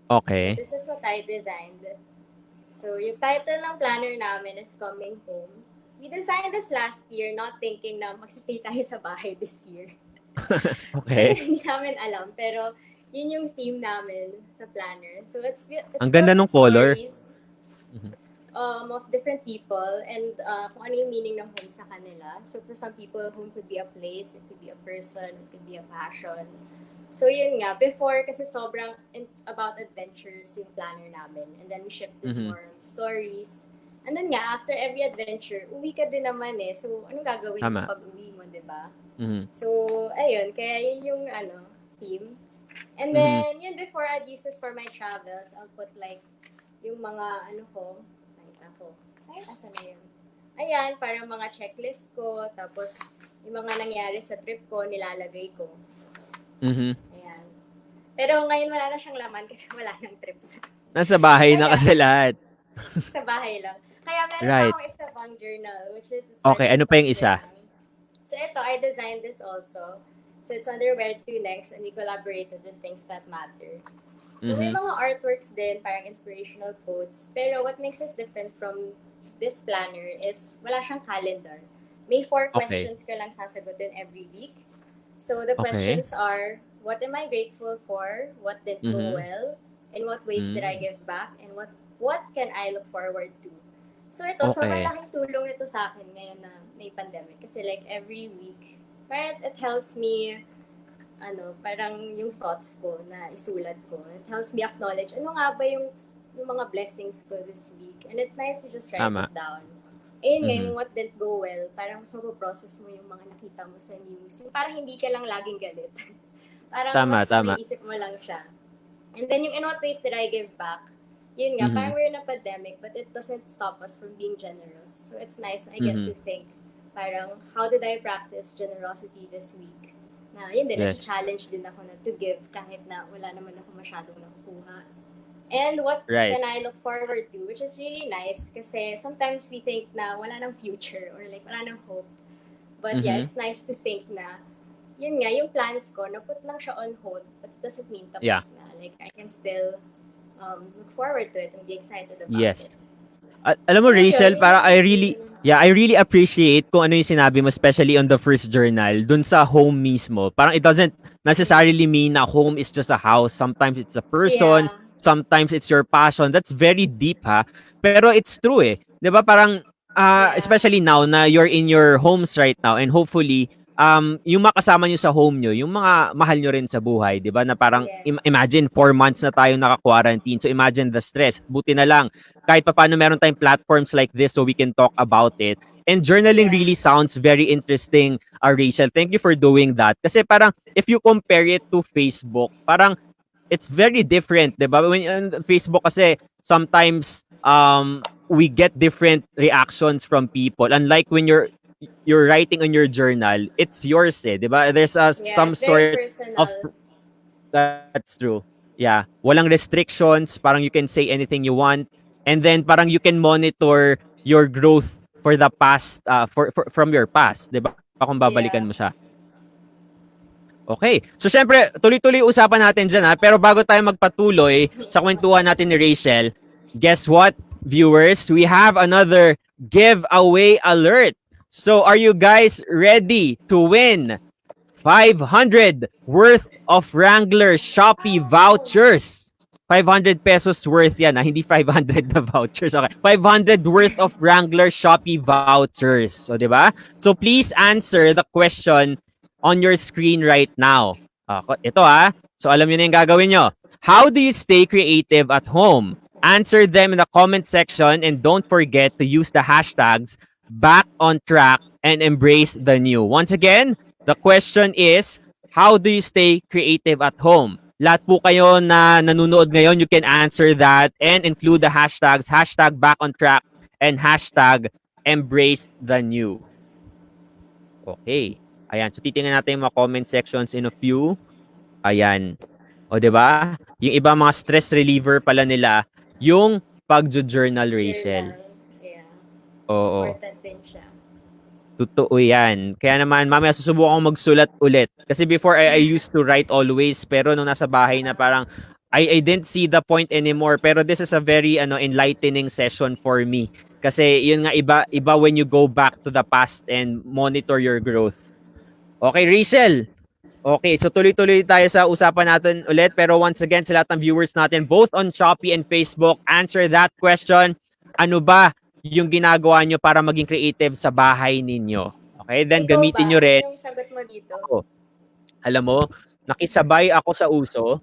S3: So,
S2: Okay.
S3: this is what I designed. So, yung title ng planner namin is Coming Home. We designed this last year, not thinking na magsistay tayo sa bahay this year. Kasi
S2: Okay.
S3: hindi namin alam. Pero, yun yung theme namin sa planner. So, it's
S2: Ang ganda
S3: filled
S2: nung
S3: with
S2: color.
S3: stories
S2: Mhm.
S3: of different people and kung ano yung meaning ng home sa kanila. So, for some people, home could be a place, it could be a person, it could be a passion. So, yun nga. Before, kasi sobrang about adventures yung planner namin. And then, we shifted
S2: Mhm.
S3: more on stories. And then nga, after every adventure, uwi ka din naman eh. So, anong gagawin mo
S2: Tama.
S3: pag uwi mo, di ba?
S2: Mhm.
S3: So, ayun. Kaya yun yung, theme. And
S2: Mhm.
S3: then, yun, before I'd use this for my travels, I'll put like, yung mga, ay, asa na yun? Ayan, parang mga checklist ko, tapos, yung mga nangyari sa trip ko, nilalagay ko.
S2: Mhm.
S3: Ayan. Pero ngayon wala na siyang laman kasi wala nang trips.
S2: Nasa bahay na
S3: Kaya,
S2: kasi lahat.
S3: sa bahay lang. Kaya meron
S2: Right.
S3: pa akong isa pang journal, which is the
S2: Okay, ano pa yung isa?
S3: journal. So ito, I designed this also. So it's under Where to Next, and we collaborated with Things That Matter. So may
S2: Mhm.
S3: mga artworks din, parang inspirational quotes. Pero what makes us different from this planner is wala siyang calendar. May 4
S2: Okay.
S3: questions ka lang sasagutin every week. So the
S2: Okay.
S3: questions are, what am I grateful for? What didn't go
S2: Mhm.
S3: well? In what ways did I
S2: Mm.
S3: give back? And what can I look forward to? So ito, sobrang
S2: Okay.
S3: laking tulong nito sa akin ngayon na may pandemic. Kasi like every week, parang it helps me, parang yung thoughts ko na isulat ko. It helps me acknowledge ano nga ba yung mga blessings ko this week. And it's nice to just write
S2: Tama.
S3: it down. Ayun nga,
S2: Mhm.
S3: yung what didn't go well, parang mas process mo yung mga nakita mo sa news. Yung parang hindi ka lang laging galit. Parang
S2: Tama,
S3: mas
S2: tama.
S3: naisip mo lang siya. And then yung in what ways did I give back? Yun nga,
S2: Mhm.
S3: parang we're in a pandemic, but it doesn't stop us from being generous. So it's nice na I get
S2: Mhm.
S3: to think, parang, how did I practice generosity this week? Na yun din,
S2: Yes.
S3: nag-challenge din ako na to give kahit na wala naman ako masyadong nakukuha. And what
S2: Right.
S3: can I look forward to? Which is really nice kasi sometimes we think na wala nang future or like wala nang hope. But yeah,
S2: Mhm.
S3: it's nice to think na yun nga, yung plans ko, na-put lang siya on hold, but it doesn't mean tapos
S2: Yeah.
S3: na. Like, I can still look forward to it and be excited about
S2: Yes.
S3: it.
S2: Alam mo,
S3: So, yun,
S2: Rachel,
S3: yun
S2: para
S3: yung
S2: I really appreciate kung ano yung sinabi mo, especially on the first journal, dun sa home mismo. Parang it doesn't necessarily mean na home is just a house. Sometimes it's a person,
S3: Yeah.
S2: sometimes it's your passion. That's very deep, ha? Pero it's true, eh. 'Di ba parang,
S3: Yeah.
S2: especially now na you're in your homes right now and hopefully, yung makasama nyo sa home nyo, yung mga mahal nyo rin sa buhay, di ba? Na parang,
S3: Yes.
S2: imagine, 4 months na tayo naka-quarantine. So imagine the stress. Buti na lang, kahit pa paano meron tayong platforms like this so we can talk about it. And journaling
S3: Yeah.
S2: really sounds very interesting, Rachel. Thank you for doing that. Kasi parang, if you compare it to Facebook, parang, it's very different, di ba? When Facebook kasi, sometimes, we get different reactions from people. Unlike when you're writing on your journal, it's yours, eh, 'di ba? There's
S3: Yeah,
S2: some
S3: it's very
S2: sort of
S3: personal.
S2: that's true. Yeah, walang restrictions, parang you can say anything you want, and then parang you can monitor your growth for the past for from your past, 'di ba? Kung babalikan
S3: Yeah.
S2: mo siya. Okay. So syempre, tuloy-tuloy usapan natin diyan, ha. Pero bago tayo magpatuloy sa kwentuhan natin ni Rachel, guess what, viewers? We have another giveaway alert. So are you guys ready to win 500 worth of Wrangler Shopee
S3: Oh.
S2: vouchers? 500 pesos worth yan, ha? Hindi 500 na vouchers. Okay. 500 worth of Wrangler Shopee vouchers. So, di ba? So, please answer the question on your screen right now. Ito, ha. So, alam niyo na yung gagawin nyo. How do you stay creative at home? Answer them in the comment section and don't forget to use the hashtags back on track and embrace the new. Once again, the question is, how do you stay creative at home? Lahat po kayo na nanonood ngayon, you can answer that and include the hashtags, hashtag back on track and hashtag embrace the new. Okay. Ayan. So, titingnan natin yung mga comment sections in a few. Ayan. O, di ba? Yung iba mga stress reliever pala nila, yung pag-journal, Rachel.
S3: Journal. Yeah.
S2: Oo.
S3: Important din siya.
S2: Totoo yan. Kaya naman, mamaya susubukan ko magsulat ulit. Kasi before, I used to write always. Pero nung nasa bahay na parang, I didn't see the point anymore. Pero this is a very enlightening session for me. Kasi yun nga, iba when you go back to the past and monitor your growth. Okay, Rachel. Okay, so tuloy-tuloy tayo sa usapan natin ulit. Pero once again, sa lahat ng viewers natin, both on Shopee and Facebook, answer that question. Ano ba yung ginagawa nyo para maging creative sa bahay ninyo? Okay, then
S3: Ikaw
S2: gamitin
S3: ba?
S2: nyo rin.
S3: Ano yung sagot mo dito?
S2: Ako, alam mo, nakisabay ako sa uso.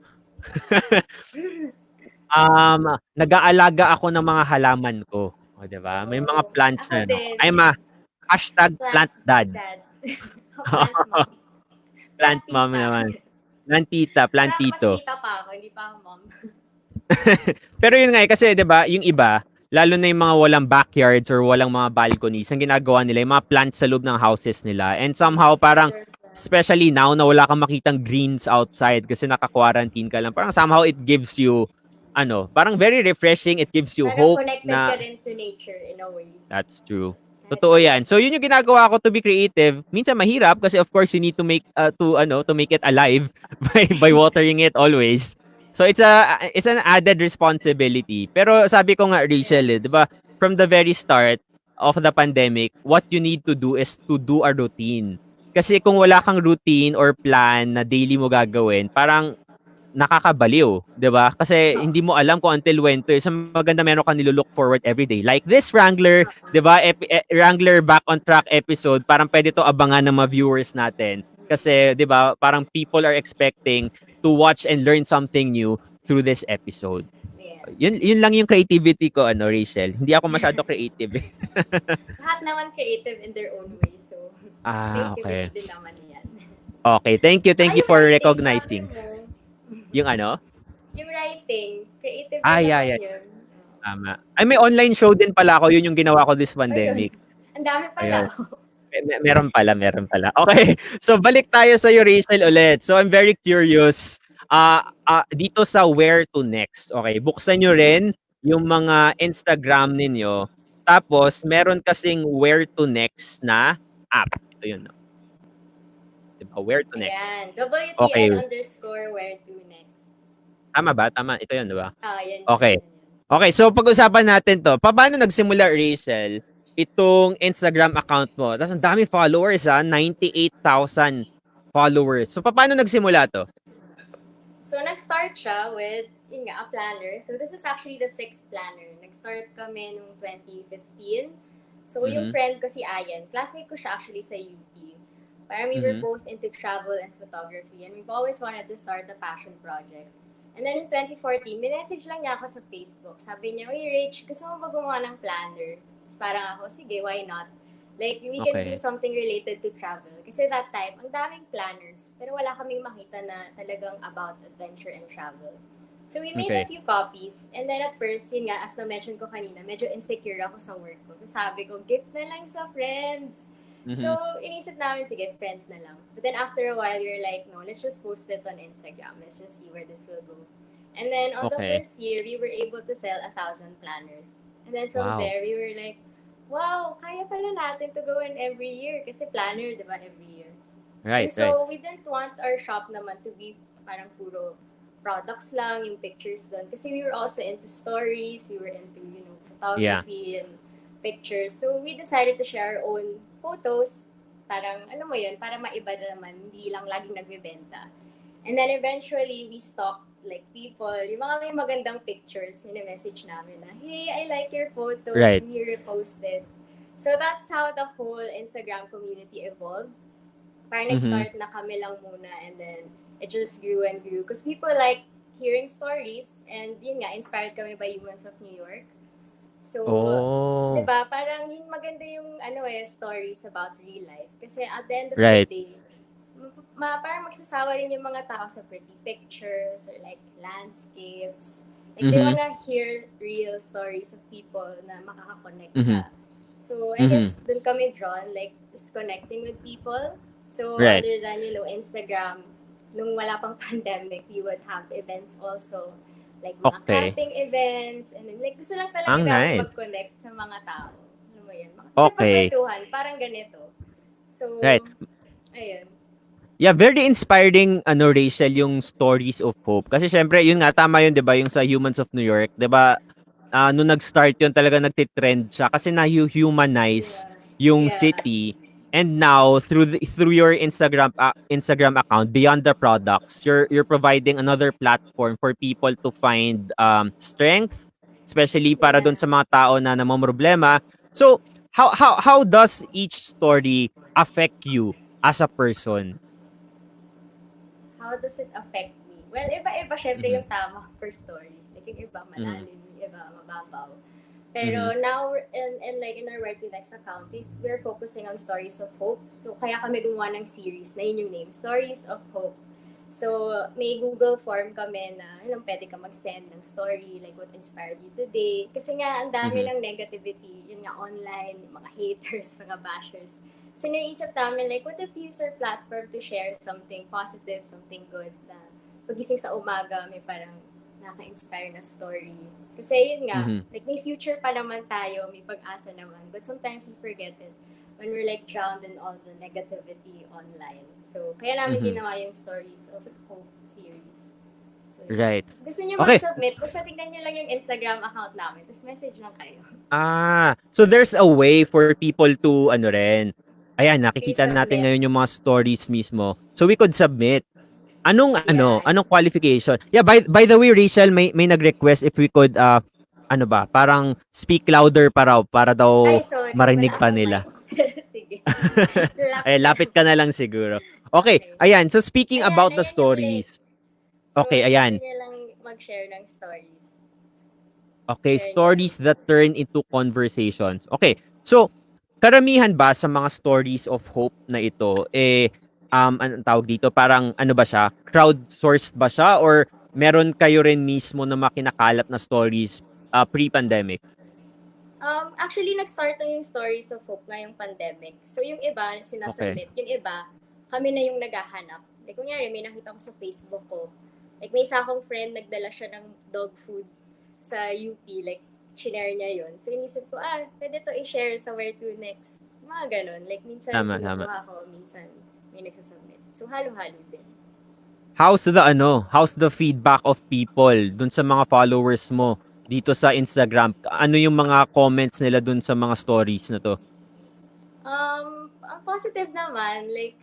S2: Nag-aalaga ako ng mga halaman ko. O, diba? May mga
S3: Oh,
S2: plants
S3: ako
S2: na, no?
S3: din.
S2: I'm a hashtag plant dad.
S3: Dad. Plant mom.
S2: Plant
S3: Plant
S2: mom
S3: tita.
S2: naman. Plant tita, plant
S3: Parang mas
S2: tito.
S3: tita pa ako, hindi pa ako mom.
S2: Pero yun nga, kasi 'di ba, yung iba, lalo na yung mga walang backyards or walang mga balconies, ang ginagawa nila, yung mga plants sa loob ng houses nila. And somehow, parang,
S3: Indoor plant.
S2: especially now, na wala kang makitang greens outside kasi naka-quarantine ka lang, parang somehow it gives you, parang very refreshing, it gives you
S3: Parang
S2: hope
S3: connected ka
S2: na,
S3: rin to nature in a way.
S2: that's true. Totoo yan. So, yun yung ginagawa ko to be creative. Minsan mahirap kasi of course you need to make to make it alive by watering it always. So it's an added responsibility. Pero sabi ko nga, Rachel, 'di ba, from the very start of the pandemic, what you need to do is to do a routine. Kasi kung wala kang routine or plan na daily mo gagawin, parang nakakabaliw, 'di ba? Kasi hindi mo alam kung until when to. So maganda meron kang nilook forward every day. Like this Wrangler, 'di ba? Wrangler Back on Track episode, parang pwede to abangan ng mga viewers natin. Kasi 'di ba, parang people are expecting to watch and learn something new through this episode.
S3: Yes.
S2: Yun lang yung creativity ko, Rachel. Hindi ako masyado creative.
S3: Lahat naman creative in their own way. So,
S2: Okay.
S3: creativity din naman yan.
S2: Okay, thank you
S3: Ay,
S2: for
S3: writing,
S2: recognizing.
S3: sabi mo.
S2: Yung ano?
S3: Yung writing, creative
S2: Ah,
S3: din
S2: yeah.
S3: naman yun.
S2: Tama. Ay, may online show din pala ako. Yun yung ginawa ko this
S3: Ayun.
S2: pandemic.
S3: Ang dami
S2: Ayun.
S3: pala.
S2: Meron pala. Okay. So, balik tayo sa Rachel ulit. So, I'm very curious. Dito sa where to next. Okay. Buksan nyo rin yung mga Instagram ninyo. Tapos, meron kasing where to next na app. Ito yun. No? Diba? Where to next.
S3: Ayan. WTN
S2: Okay.
S3: underscore where to next.
S2: Tama ba? Tama. Ito yun, diba?
S3: Yan.
S2: Okay.
S3: Yan.
S2: Okay, so pag-usapan natin to. Paano nagsimula, Rachel, itong Instagram account mo? Tapos ang dami followers, 98,000 followers. So paano nagsimula to?
S3: So, nag-start siya with, a planner. So, this is actually the 6th planner. Nag-start kami noong 2015. So, yung friend ko si Ayan, classmate ko siya actually sa UP. Parang we were
S2: Mhm.
S3: both into travel and photography and we've always wanted to start a passion project. And then in 2014, minessage lang niya ako sa Facebook. Sabi niya, "Uy, Rach, gusto mo ba gumawa ng planner?" Tapos parang ako, sige, why not? Like, we can do
S2: Okay.
S3: something related to travel. Kasi that time, ang daming planners, pero wala kaming makita na talagang about adventure and travel. So we made a
S2: Okay.
S3: few copies. And then at first, yun nga, as na-mention ko kanina, medyo insecure ako sa work ko. So sabi ko, gift na lang sa friends. So,
S2: Mhm.
S3: inisip namin, sige, friends na lang. But then after a while, we were like, no, let's just post it on Instagram. Let's just see where this will go. And then on the
S2: Okay.
S3: first year, we were able to sell 1,000 planners. And then from
S2: Wow.
S3: there, we were like, wow, kaya pala natin to go in every year. Kasi planner, di ba, every year. And
S2: Right, right.
S3: so, we didn't want our shop naman to be parang puro products lang, yung pictures doon. Kasi we were also into stories, we were into,
S2: Yeah.
S3: photography and pictures. So, we decided to share our own photos. Parang, ano mo yun, para maiba na naman, hindi lang laging nagbebenta. And then eventually, we stalked like people, yung mga may magandang pictures, message namin na, hey, I like your photo,
S2: Right.
S3: can you repost it? So that's how the whole Instagram community evolved. Parang
S2: Mhm.
S3: nag-start na kami lang muna and then it just grew and grew. Because people like hearing stories and yun nga, inspired kami by Humans of New York. So, di
S2: Oh.
S3: ba, parang yun maganda yung stories about real life. Kasi at the end of the
S2: Right.
S3: day, parang magsasawa rin yung mga tao sa pretty pictures or like landscapes. Like, they
S2: Mhm.
S3: wanna hear real stories of people na makakakonect
S2: Mhm.
S3: ka. So, I
S2: Mhm.
S3: guess dun kami drawn, like, just connecting with people. So,
S2: Right.
S3: other than, Instagram, nung wala pang pandemic, we would have events also. Like, mga
S2: Okay.
S3: camping events. And then, like, gusto lang talaga
S2: Ang
S3: namin
S2: nice.
S3: mag-connect sa mga tao. Ano mo yun?
S2: Okay.
S3: Makipagkwentuhan, parang ganito. So,
S2: Right.
S3: ayun.
S2: Yeah, very inspiring Rachel yung stories of hope. Kasi syempre, yun nga tama yun 'di ba, yung sa Humans of New York, 'di ba? Nung nag-start yun talaga nagti-trend siya kasi na-humanize
S3: Yeah.
S2: yung
S3: Yeah.
S2: city. And now through your Instagram account, beyond the products, you're providing another platform for people to find strength, especially para
S3: Yeah.
S2: doon sa mga tao na namomroblema. So, how does each story affect you as a person?
S3: How does it affect me? Well, iba-iba syempre
S2: Mhm.
S3: yung tama per story. Like, yung iba
S2: Mhm.
S3: malalim, yung iba mababaw. Pero
S2: Mhm.
S3: now, and like in our Where to Next account, we're focusing on stories of hope. So, kaya kami gumawa ng series na yun yung name, Stories of Hope. So, may Google form kami na, pwede ka mag-send ng story, like what inspired you today. Kasi nga, ang dami
S2: Mhm.
S3: ng negativity, yun nga online, yung mga haters, mga bashers. So, naisip namin, like, what if we use our platform to share something positive, something good, na pagising sa umaga, may parang naka-inspire na story. Kasi yun nga,
S2: Mhm.
S3: like, may future pa naman tayo, may pag-asa naman. But sometimes we forget it when we're like drowned in all the negativity online. So, kaya namin
S2: Mhm.
S3: ginawa yung Stories of Hope series. So, yun.
S2: Right.
S3: Gusto niyo
S2: Okay.
S3: mag-submit, basta tingnan niyo lang yung Instagram account namin, tapos message lang kayo.
S2: So there's a way for people to rin. Ayan,
S3: Please
S2: nakikita natin
S3: submit.
S2: ngayon yung mga stories mismo. So we could submit.
S3: Yeah.
S2: Anong qualification? Yeah, by the way, Rachel, may nag-request if we could parang speak louder para daw
S3: Ay, sorry,
S2: marinig
S3: wala
S2: pa
S3: akong mic.
S2: nila.
S3: Sige.
S2: Ay,
S3: Lapit ka.
S2: lapit ka na lang siguro. Okay,
S3: Okay.
S2: ayan. So speaking
S3: Ayan,
S2: about the
S3: ayan yung link.
S2: stories.
S3: So,
S2: Okay,
S3: if gusto
S2: ayan.
S3: niyo lang mag-share ng stories,
S2: Okay,
S3: share niyo lang.
S2: stories that turn into conversations. Okay, so karamihan ba sa mga stories of hope na ito, anong tawag dito, parang ano ba siya, crowdsourced ba siya or meron kayo rin mismo na makinakalat na stories pre-pandemic?
S3: Actually, nag-start na yung Stories of Hope ngayong pandemic. So, yung iba,
S2: Okay.
S3: sinasubmit. Yung iba, kami na yung naghahanap. Like, kunyari, may nakita ko sa Facebook ko. Like, may isa akong friend, nagdala siya ng dog food sa UP. Like, shinare niya yun. So, inisip ko, pwede to i-share sa Where to Next. Mga ganon. Like, minsan
S2: Tama, tama.
S3: kinukuha ko, minsan may nagsasubmit. So, halo-halo din.
S2: How's the feedback of people dun sa mga followers mo dito sa Instagram? Ano yung mga comments nila dun sa mga stories na to?
S3: Ang positive naman, like,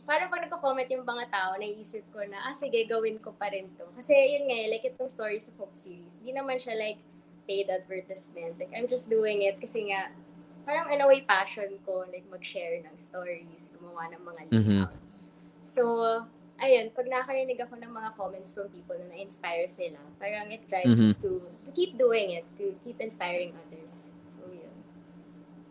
S3: parang pag nagko-comment yung mga tao, naisip ko na, sige, gawin ko pa rin to. Kasi yun nga, like itong Stories of Hope series, hindi naman siya like paid advertisement. Like, I'm just doing it kasi nga, parang in a way passion ko, like mag-share ng stories, gumawa ng mga
S2: Mhm.
S3: layout. So, ayun, pag nakarinig ako ng mga comments from people na na-inspire sila, parang it drives
S2: Mhm.
S3: us to keep doing it, to keep inspiring others. So, yun.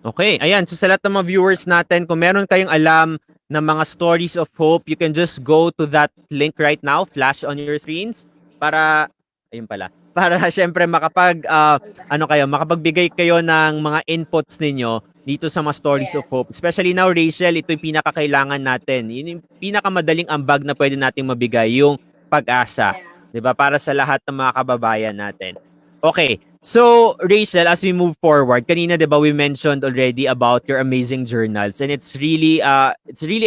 S2: Okay, ayan. So sa lahat ng mga viewers natin, kung meron kayong alam na mga stories of hope, you can just go to that link right now, flash on your screens, para, ayun pala, para syempre makapagbigay kayo ng mga inputs ninyo dito sa mga stories of hope.
S3: Yes.
S2: Especially now, Rachel, ito yung pinakakailangan natin. Yun yung pinakamadaling ambag na pwede nating mabigay, yung pag-asa.
S3: Yeah.
S2: 'Di ba? Para sa lahat ng mga kababayan natin. Okay. So, Rachel, as we move forward, kanina 'di ba we mentioned already about your amazing journals, and it's really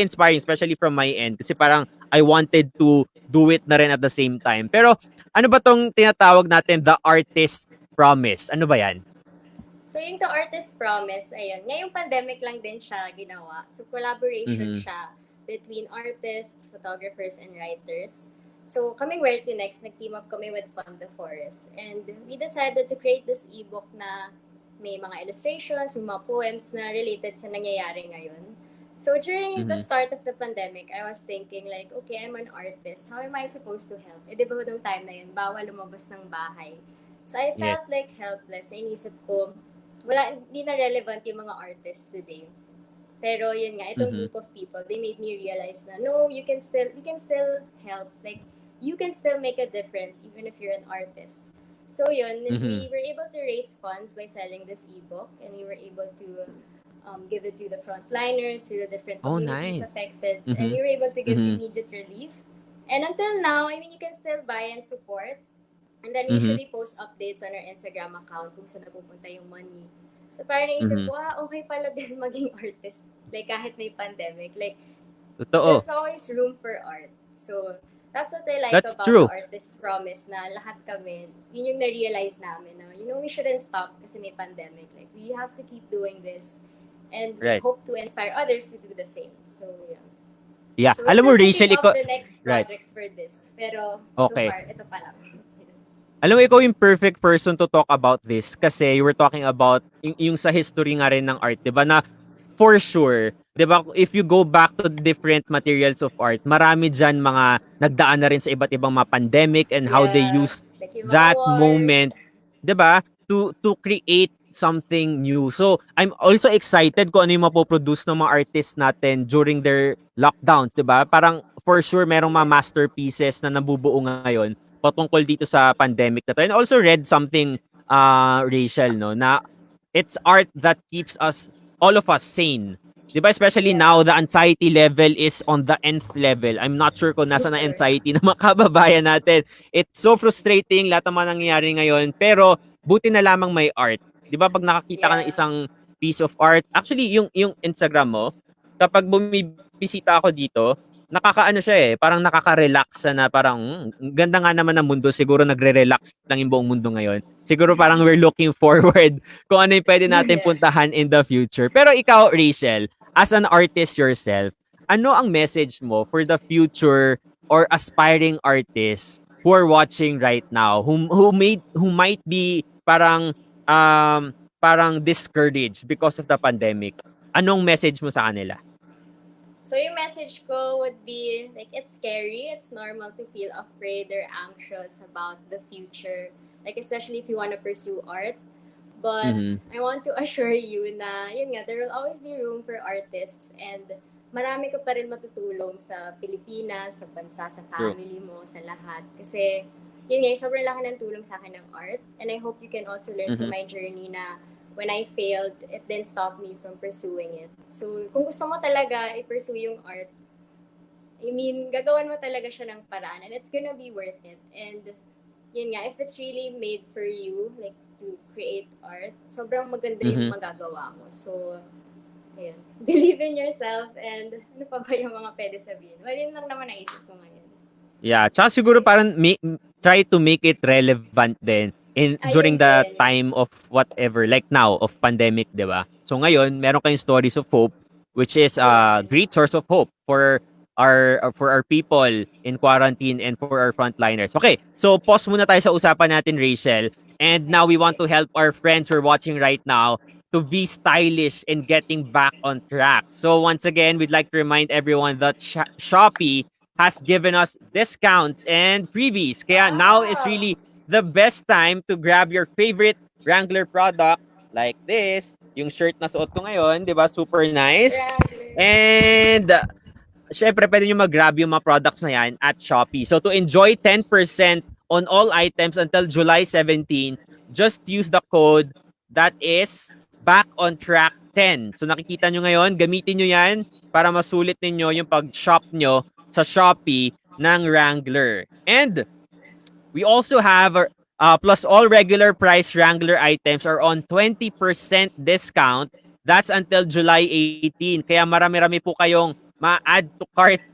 S2: inspiring, especially from my end, kasi parang I wanted to do it na rin at the same time. Pero ano ba tong tinatawag natin the artist promise? Ano ba 'yan?
S3: So, yung The Artist Promise, ayun, ngayong pandemic lang din siya ginawa. So, collaboration
S2: Mhm.
S3: siya between artists, photographers, and writers. So, kaming Where to Next, nag-team up kami with Fund the Forest. And we decided to create this ebook na may mga illustrations, may mga poems na related sa nangyayari ngayon. So, during the
S2: Mhm.
S3: start of the pandemic, I was thinking like, okay, I'm an artist. How am I supposed to help? Di ba nung time na yun, bawal lumabas ng bahay. So, I
S2: Yes.
S3: felt like helpless. Nainisip ko, hindi na relevant yung mga artists today. Pero yun nga, itong
S2: Mhm.
S3: group of people, they made me realize na no, you can still help. Like, you can still make a difference even if you're an artist. So yun,
S2: Mhm.
S3: we were able to raise funds by selling this ebook, and we were able to give it to the frontliners, to the different
S2: Oh,
S3: communities
S2: nice.
S3: affected, and
S2: Mhm.
S3: we were able to give
S2: Mhm.
S3: immediate relief. And until now, I mean, you can still buy and support. And then
S2: Mhm.
S3: usually post updates on our Instagram account kung saan napupunta yung money. So parang naisip
S2: Mhm.
S3: ko, okay pala din maging artist. Like kahit may pandemic. Like
S2: Totoo.
S3: there's always room for art. So that's what I like
S2: That's
S3: about the
S2: true.
S3: Artist's Promise na lahat kami, yun yung na-realize namin na, we shouldn't stop kasi may pandemic. Like we have to keep doing this. And we
S2: Right.
S3: hope to inspire others to do the same. So yeah.
S2: Yeah.
S3: So we're
S2: Alam mo,
S3: still thinking
S2: Rachel,
S3: of
S2: ikaw
S3: the next
S2: right.
S3: projects for this. Pero so
S2: Okay.
S3: far, ito pa lang.
S2: Alam mo, ikaw yung perfect person to talk about this kasi you were talking about yung sa history nga rin ng art, 'di ba? Na for sure, 'di ba, if you go back to different materials of art, marami diyan mga nagdaan na rin sa iba't ibang mga pandemic and how they
S3: Yeah,
S2: used
S3: like yung mga
S2: that
S3: war.
S2: moment, 'di ba, to create something new. So, I'm also excited kung ano yung mapoproduce ng mga artists natin during their lockdowns, 'di ba? Parang for sure merong mga
S3: Yes.
S2: masterpieces na nabubuo ngayon patungkol dito sa pandemic na to. And also read something, Rachel, no, na it's art that keeps us, all of us, sane. 'Di ba? Especially
S3: Yeah.
S2: now, the anxiety level is on the nth level. I'm not sure kung nasa na
S3: Super.
S2: anxiety ng mga kababayan natin. It's so frustrating lahat ng mga nangyayari ngayon. Pero buti na lamang may art. 'Di ba? Pag nakakita ka ng
S3: Yeah.
S2: isang piece of art, actually yung Instagram mo, kapag bumibisita ako dito, nakakaano siya, parang nakaka-relax siya na parang, ang ganda nga naman ng mundo, siguro nagre-relax lang yung buong mundo ngayon. Siguro parang we're looking forward kung ano yung pwede natin
S3: Yeah.
S2: puntahan in the future. Pero ikaw, Rachel, as an artist yourself, ano ang message mo for the future or aspiring artists who are watching right now, who might be parang discouraged because of the pandemic? Anong message mo sa kanila?
S3: So yung message ko would be like it's scary. It's normal to feel afraid or anxious about the future. Like especially if you want to pursue art. But
S2: Mhm.
S3: I want to assure you na yun nga, there will always be room for artists, and marami ka pa rin matutulong sa Pilipinas, sa bansa, sa
S2: True.
S3: family mo, sa lahat. Kasi yun nga, sobrang laki ng tulong sa akin ng art. And I hope you can also learn from
S2: Mhm.
S3: my journey na when I failed, it didn't stop me from pursuing it. So, kung gusto mo talaga i-pursue yung art, I mean, gagawan mo talaga siya ng paraan, and it's gonna be worth it. And yun nga, if it's really made for you, like to create art, sobrang maganda yung
S2: Mhm.
S3: magagawa mo. So, ayun. Believe in yourself, and ano pa ba yung mga pwede sabihin? Well, yun lang naman naisip ko ngayon.
S2: Yeah, tsaka siguro parang try to make it relevant din during
S3: Ayun
S2: the
S3: din.
S2: time of whatever, like now, of pandemic, 'di ba? So ngayon, meron kayong stories of hope, which is a
S3: Yes.
S2: great source of hope for our people in quarantine and for our frontliners. Okay, so pause muna tayo sa usapan natin, Rachel. And now
S3: Yes,
S2: we want
S3: sige.
S2: to help our friends who are watching right now to be stylish and getting back on track. So once again, we'd like to remind everyone that Shopee has given us discounts and freebies. Kaya now is
S3: Wow!
S2: really the best time to grab your favorite Wrangler product like this. Yung shirt na suot ko ngayon, di ba? Super nice.
S3: Wrangler.
S2: And syempre, pwede nyo mag-grab yung mga products na yan at Shopee. So to enjoy 10% on all items until July 17, just use the code that is back on track 10. So nakikita nyo ngayon, gamitin nyo yan para masulit ninyo yung pag-shop nyo sa Shopee ng Wrangler. And we also have plus all regular price Wrangler items are on 20% discount. That's until July 18. Kaya marami-rami po kayong ma-add to cart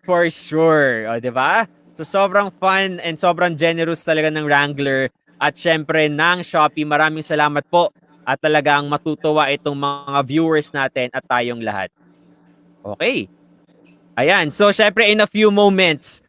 S2: for sure. O, di ba? So, sobrang fun and sobrang generous talaga ng Wrangler. At syempre, ng Shopee. Maraming salamat po. At talagang matutuwa itong mga viewers natin at tayong lahat. Okay. Ayan. So, syempre, in a few moments,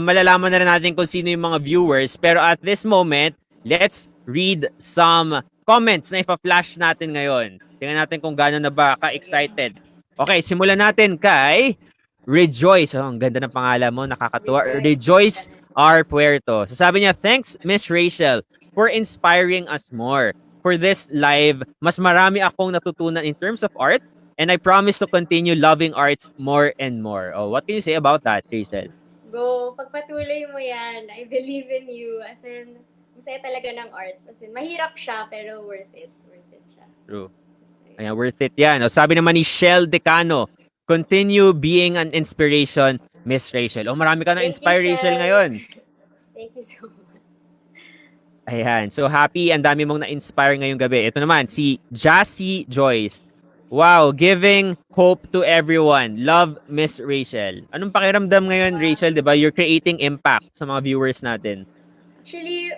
S2: malalaman na rin natin kung sino yung mga viewers. Pero at this moment, let's read some comments na ipa-flash natin ngayon. Tingnan natin kung gaano na ba ka-excited. Okay, simulan natin kay Rejoice. Oh, ang ganda ng pangalan mo, nakakatuwa. Rejoice R. Puerto. So sabi niya, thanks Miss Rachel for inspiring us more. For this live, mas marami akong natutunan in terms of art and I promise to continue loving arts more and more. Oh, what can you say about that, Rachel?
S3: Go, pagpatuloy mo yan. I believe in you. As in, masaya talaga ng arts. As in, mahirap siya, pero worth it. Worth it siya.
S2: True. Ayan, worth it yan. O, sabi naman ni Shell Decano, continue being an inspiration, Miss Rachel. O, marami ka na inspire, Rachel, ngayon.
S3: Thank you so much.
S2: Ayan. So, happy. Ang dami mong na-inspire ngayong gabi. Ito naman, si Jassy Joyce. Wow, giving hope to everyone. Love, Miss Rachel. Anong pakiramdam ngayon, Rachel? Diba? You're creating impact sa mga viewers natin.
S3: Actually,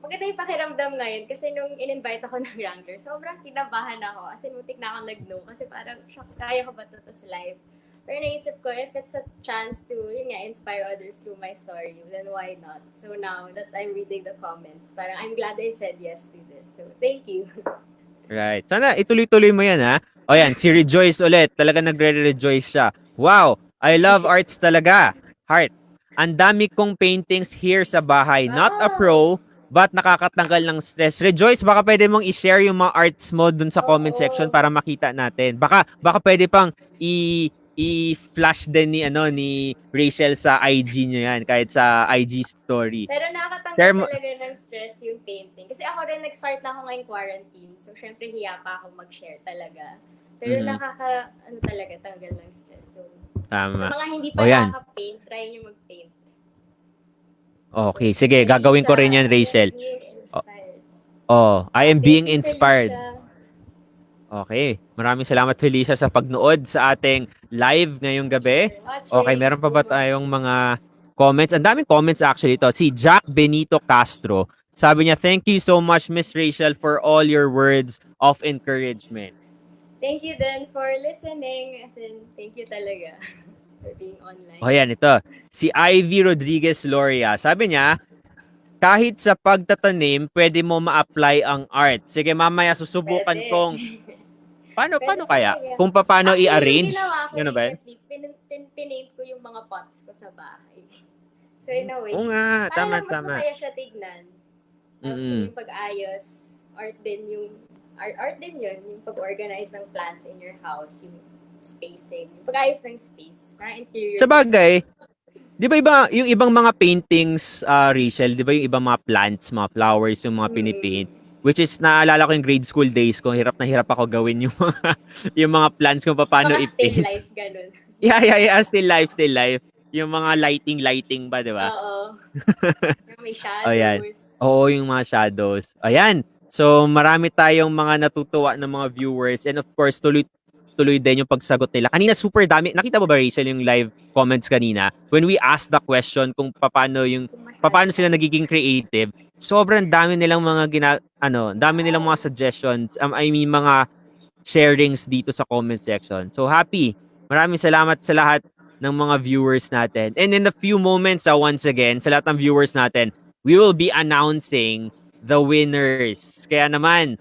S3: maganda yung pakiramdam ngayon kasi nung in-invite ako ng Wrangler, sobrang kinabahan ako. As in, mutik na akong lagno kasi parang, shucks, kaya ko ba ito tas live? Pero naisip ko, if it's a chance to, yun nga, inspire others through my story, then why not? So now that I'm reading the comments, parang I'm glad I said yes to this. So thank you.
S2: Right. Sana ituloy-tuloy mo yan, ha? O yan, si Rejoice ulit. Talaga nagre-rejoice siya. Wow, I love arts talaga. Heart. Ang dami kong paintings here sa bahay. Not a pro, but nakakatanggal ng stress. Rejoice, baka pwede mong i-share yung mga arts mo dun sa comment section para makita natin. Baka pwede pang i-flash din ni Rachel sa IG niyo yan, kahit sa IG story.
S3: Pero nakakatanggal talaga ng stress yung painting. Kasi ako rin, nag-start na ako ngayong quarantine. So, syempre, hiya pa ako mag-share talaga. Pero talaga, tanggal ng stress. So,
S2: tama.
S3: sa mga hindi pa nakaka-paint, try nyo mag-paint.
S2: Okay, sige, gagawin ko rin yan, Rachel. I am being inspired. Okay, maraming salamat, Felicia, sa pagnood sa ating live ngayong gabi. Okay, meron pa ba tayong mga comments? Ang daming comments actually ito. Si Jack Benito Castro, sabi niya, thank you so much, Miss Rachel, for all your words of encouragement.
S3: Thank you then for listening. As in, thank you talaga for being online.
S2: O yan, ito. Si Ivy Rodriguez Loria, sabi niya, kahit sa pagtatanim, pwede mo ma-apply ang art. Sige, mamaya susubukan kong Paano kaya? Kung paano i-arrange?
S3: Gano'n ba? Pinaint ko yung mga pots ko sa bahay. So in a way,
S2: oo nga, tama.
S3: mas masaya siya tignan. So yung pag-ayos, art din yun, yung pag-organize ng plants in your house, yung spacing, yung pag-ayos ng space, parang interior.
S2: Sa bagay, di ba yung ibang mga paintings, Rachel, di ba yung ibang mga plants, mga flowers, yung mga pinipaint? Which is, naalala ko yung grade school days ko, hirap na hirap ako gawin yung mga plans kung paano i-paint.
S3: Still life, ganun.
S2: Yeah, still life. Yung mga lighting ba, di ba?
S3: Oo. May shadows.
S2: Ayan. Oo, yung mga shadows. Ayan. So, marami tayong mga natutuwa ng mga viewers and of course, tuloy din yung pagsagot nila. Kanina, super dami. Nakita mo ba, Rachel, yung live comments kanina? When we asked the question kung paano sila nagiging creative, sobrang dami nilang mga dami nilang mga suggestions, mga sharings dito sa comment section. So happy. Maraming salamat sa lahat ng mga viewers natin. And in a few moments, once again, sa lahat ng viewers natin, we will be announcing the winners. Kaya naman,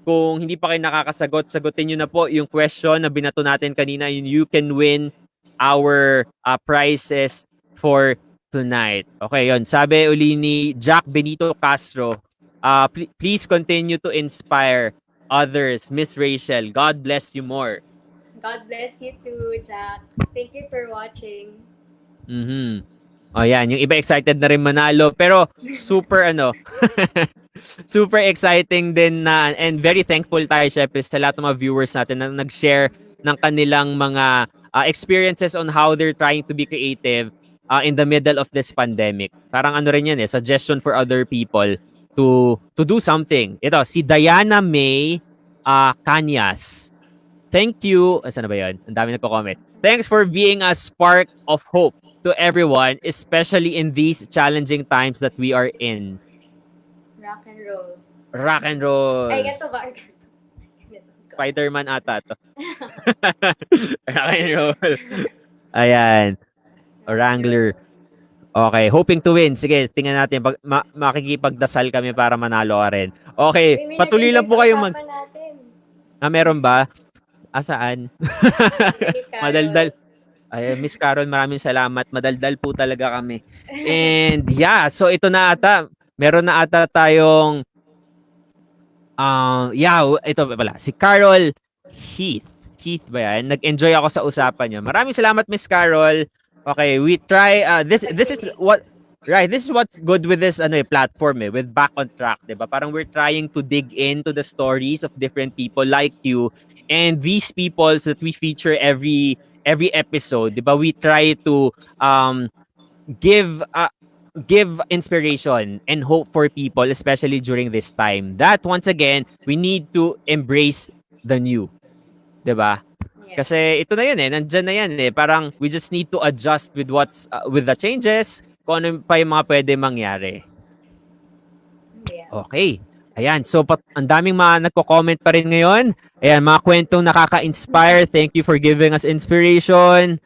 S2: kung hindi pa kayo nakakasagot, sagutin nyo na po yung question na binato natin kanina. You can win our prizes for tonight. Okay, yon. Sabi uli ni Jack Benito Castro, please continue to inspire others. Miss Rachel, God bless you more.
S3: God bless you too, Jack. Thank you for watching.
S2: Mhm. O yan, yung iba excited na rin manalo. Pero super super exciting din na and very thankful tayo syempre sa lahat ng mga viewers natin na nag-share ng kanilang mga experiences on how they're trying to be creative in the middle of this pandemic. Parang ano rin yan suggestion for other people to do something. Ito, si Diana May Kanyas. Thank you. Saan na ba yan? Ang dami nagko-comment. Thanks for being a spark of hope to everyone, especially in these challenging times that we are in.
S3: Rock and roll.
S2: Rock and roll.
S3: Ay, ganito ba?
S2: Spider-Man ata to. Rock and roll. Ayan. Wrangler. Okay, hoping to win. Sige, tingnan natin. Makikipagdasal kami para manalo ka rin. Okay,
S3: Uy, may
S2: patuloy lang po
S3: nag-enjoy
S2: kayo
S3: sa
S2: mag...
S3: usapan natin.
S2: Meron ba? Saan?
S3: Kay Carol.
S2: Madaldal. Ay, Miss Carol, maraming salamat. Madaldal po talaga kami. And yeah, so ito na ata. Meron na ata tayong ito pala. Si Carol Heath. Heath ba yan? Nag-enjoy ako sa usapan niya. Maraming salamat, Miss Carol. Okay, we try this is what this is what's good with this platform with Back on Track, 'di ba? Parang we're trying to dig into the stories of different people like you and these peoples that we feature every episode, 'di ba? We try to give inspiration and hope for people, especially during this time. That once again, we need to embrace the new, 'di ba?
S3: Yeah.
S2: Kasi ito na yun nandyan na yan Parang we just need to adjust with what's with the changes, kung ano pa yung mga pwede mangyari.
S3: Yeah.
S2: Okay. Ayan, so ang daming mga nagko-comment pa rin ngayon. Ayan, mga kwentong nakaka-inspire. Thank you for giving us inspiration.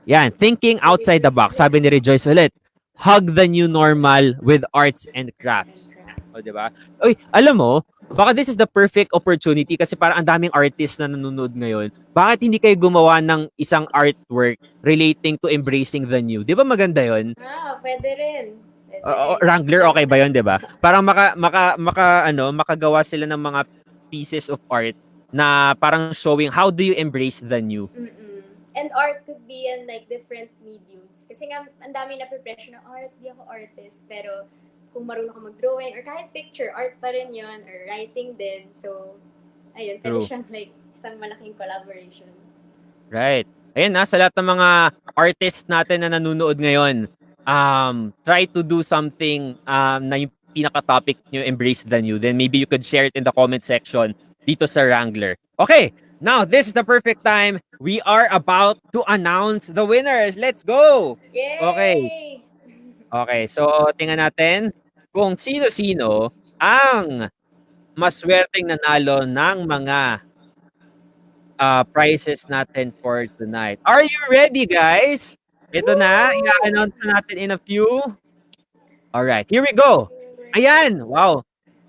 S2: Yan, thinking outside the box. Sabi ni Rejoice ulit, hug the new normal with arts and crafts. O, diba? Uy, alam mo, baka this is the perfect opportunity kasi parang ang daming artists na nanonood ngayon. Bakit hindi kayo gumawa ng isang artwork relating to embracing the new? Di ba maganda yon?
S3: Pwede rin.
S2: Wrangler, okay ba yun, di ba? Parang makagawa sila ng mga pieces of art na parang showing how do you embrace the new.
S3: And art could be in like different mediums. Kasi nga, ang dami na preparation ng art. Di ako artist, pero kung marunong ka mag-drawing or kahit picture, art pa rin yun, or writing din. So, ayun, pwede siyang like isang malaking collaboration. Right.
S2: Ayun sa lahat ng mga artists natin na nanonood ngayon, try to do something na yung pinaka-topic nyo, embrace the new. Then maybe you could share it in the comment section dito sa Wrangler. Okay, now this is the perfect time. We are about to announce the winners. Let's go!
S3: Yay!
S2: Okay, so tingnan natin kung sino-sino ang maswerteng nanalo ng mga prizes natin for tonight. Are you ready, guys? Ito na, i-announce natin in a few. Alright, here we go. Ayan, wow.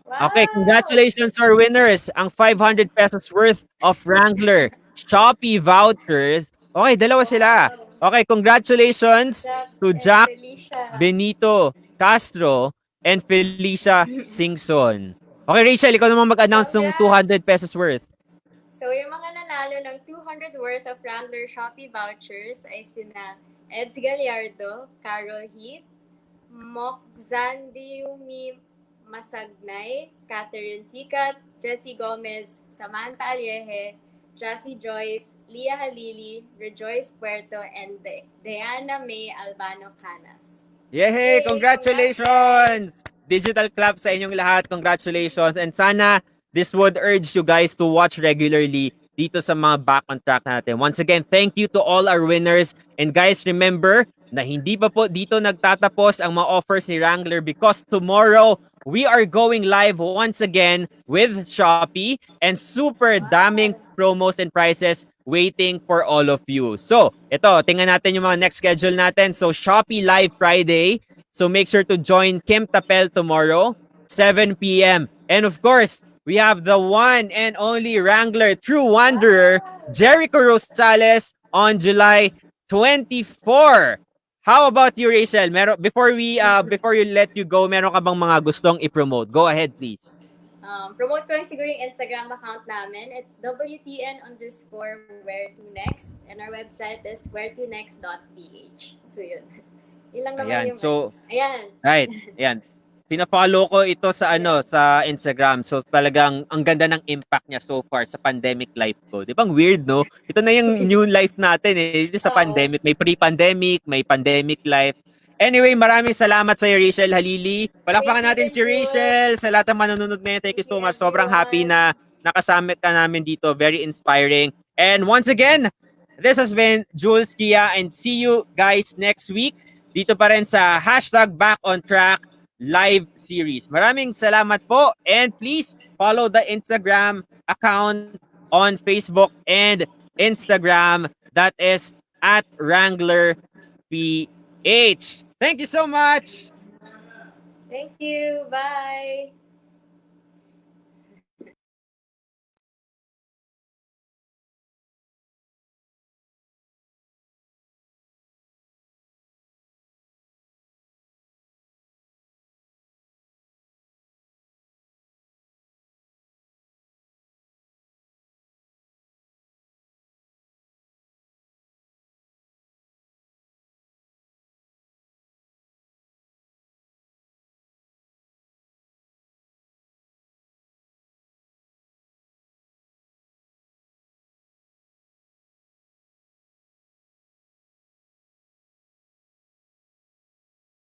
S2: Okay, congratulations to our winners. Ang 500 pesos worth of Wrangler Shopee vouchers. Okay, dalawa sila. Okay, congratulations to Jack Benito Castro and Felicia Singson. Okay, Rachel, ikaw naman mag-announce ng 200 pesos worth.
S3: So, yung mga nanalo ng 200 worth of Wrangler Shopee vouchers ay sina Eds Gallardo, Carol Heath, Mokzandiumi Masagnay, Catherine Sikat, Jessie Gomez, Samantha Alieje, Jassy Joyce, Leah Halili, Rejoice Puerto, and Diana May Albano Canas.
S2: Yay! Congratulations! Digital clap sa inyong lahat. Congratulations. And sana this would urge you guys to watch regularly dito sa mga Back on Track natin. Once again, thank you to all our winners. And guys, remember na hindi pa po dito nagtatapos ang mga offers ni Wrangler because tomorrow we are going live once again with Shopee and super daming promos and prices waiting for all of you. So, ito, tingnan natin yung mga next schedule natin. So, Shopee Live Friday. So, make sure to join Kim Tapel tomorrow, 7 p.m. And of course, we have the one and only Wrangler, true wanderer, Jericho Rosales on July 24. How about you, Rachel? Before you let you go, meron ka bang mga gustong i-promote? Go ahead, please.
S3: Promote ko lang siguro yung Instagram account namin. It's WTN_where to next. And our website is where2next.ph. So yun. Yun lang naman
S2: Ayan.
S3: yung
S2: So,
S3: Ayan.
S2: right. Ayan. Pina-follow ko ito sa Instagram. So talagang ang ganda ng impact niya so far sa pandemic life ko. 'Di ba ang weird, no? Ito na yung new life natin eh. Ito sa
S3: Oo.
S2: pandemic, may pre-pandemic, may pandemic life. Anyway, maraming salamat sa Rachel Halili.
S3: Thank
S2: Palakpakan
S3: you
S2: natin
S3: din,
S2: si Rachel
S3: Jules.
S2: sa lahat ng manonood ngayon. Thank you
S3: Thank you,
S2: so much. Sobrang happy
S3: everyone.
S2: na nakasama ka namin dito. Very inspiring. And once again, this has been Jules Kia and see you guys next week dito pa rin sa hashtag Back on Track live series. Maraming salamat po and please follow the Instagram account on Facebook and Instagram that is at Wrangler PH. Thank you so much.
S3: Thank you. Bye.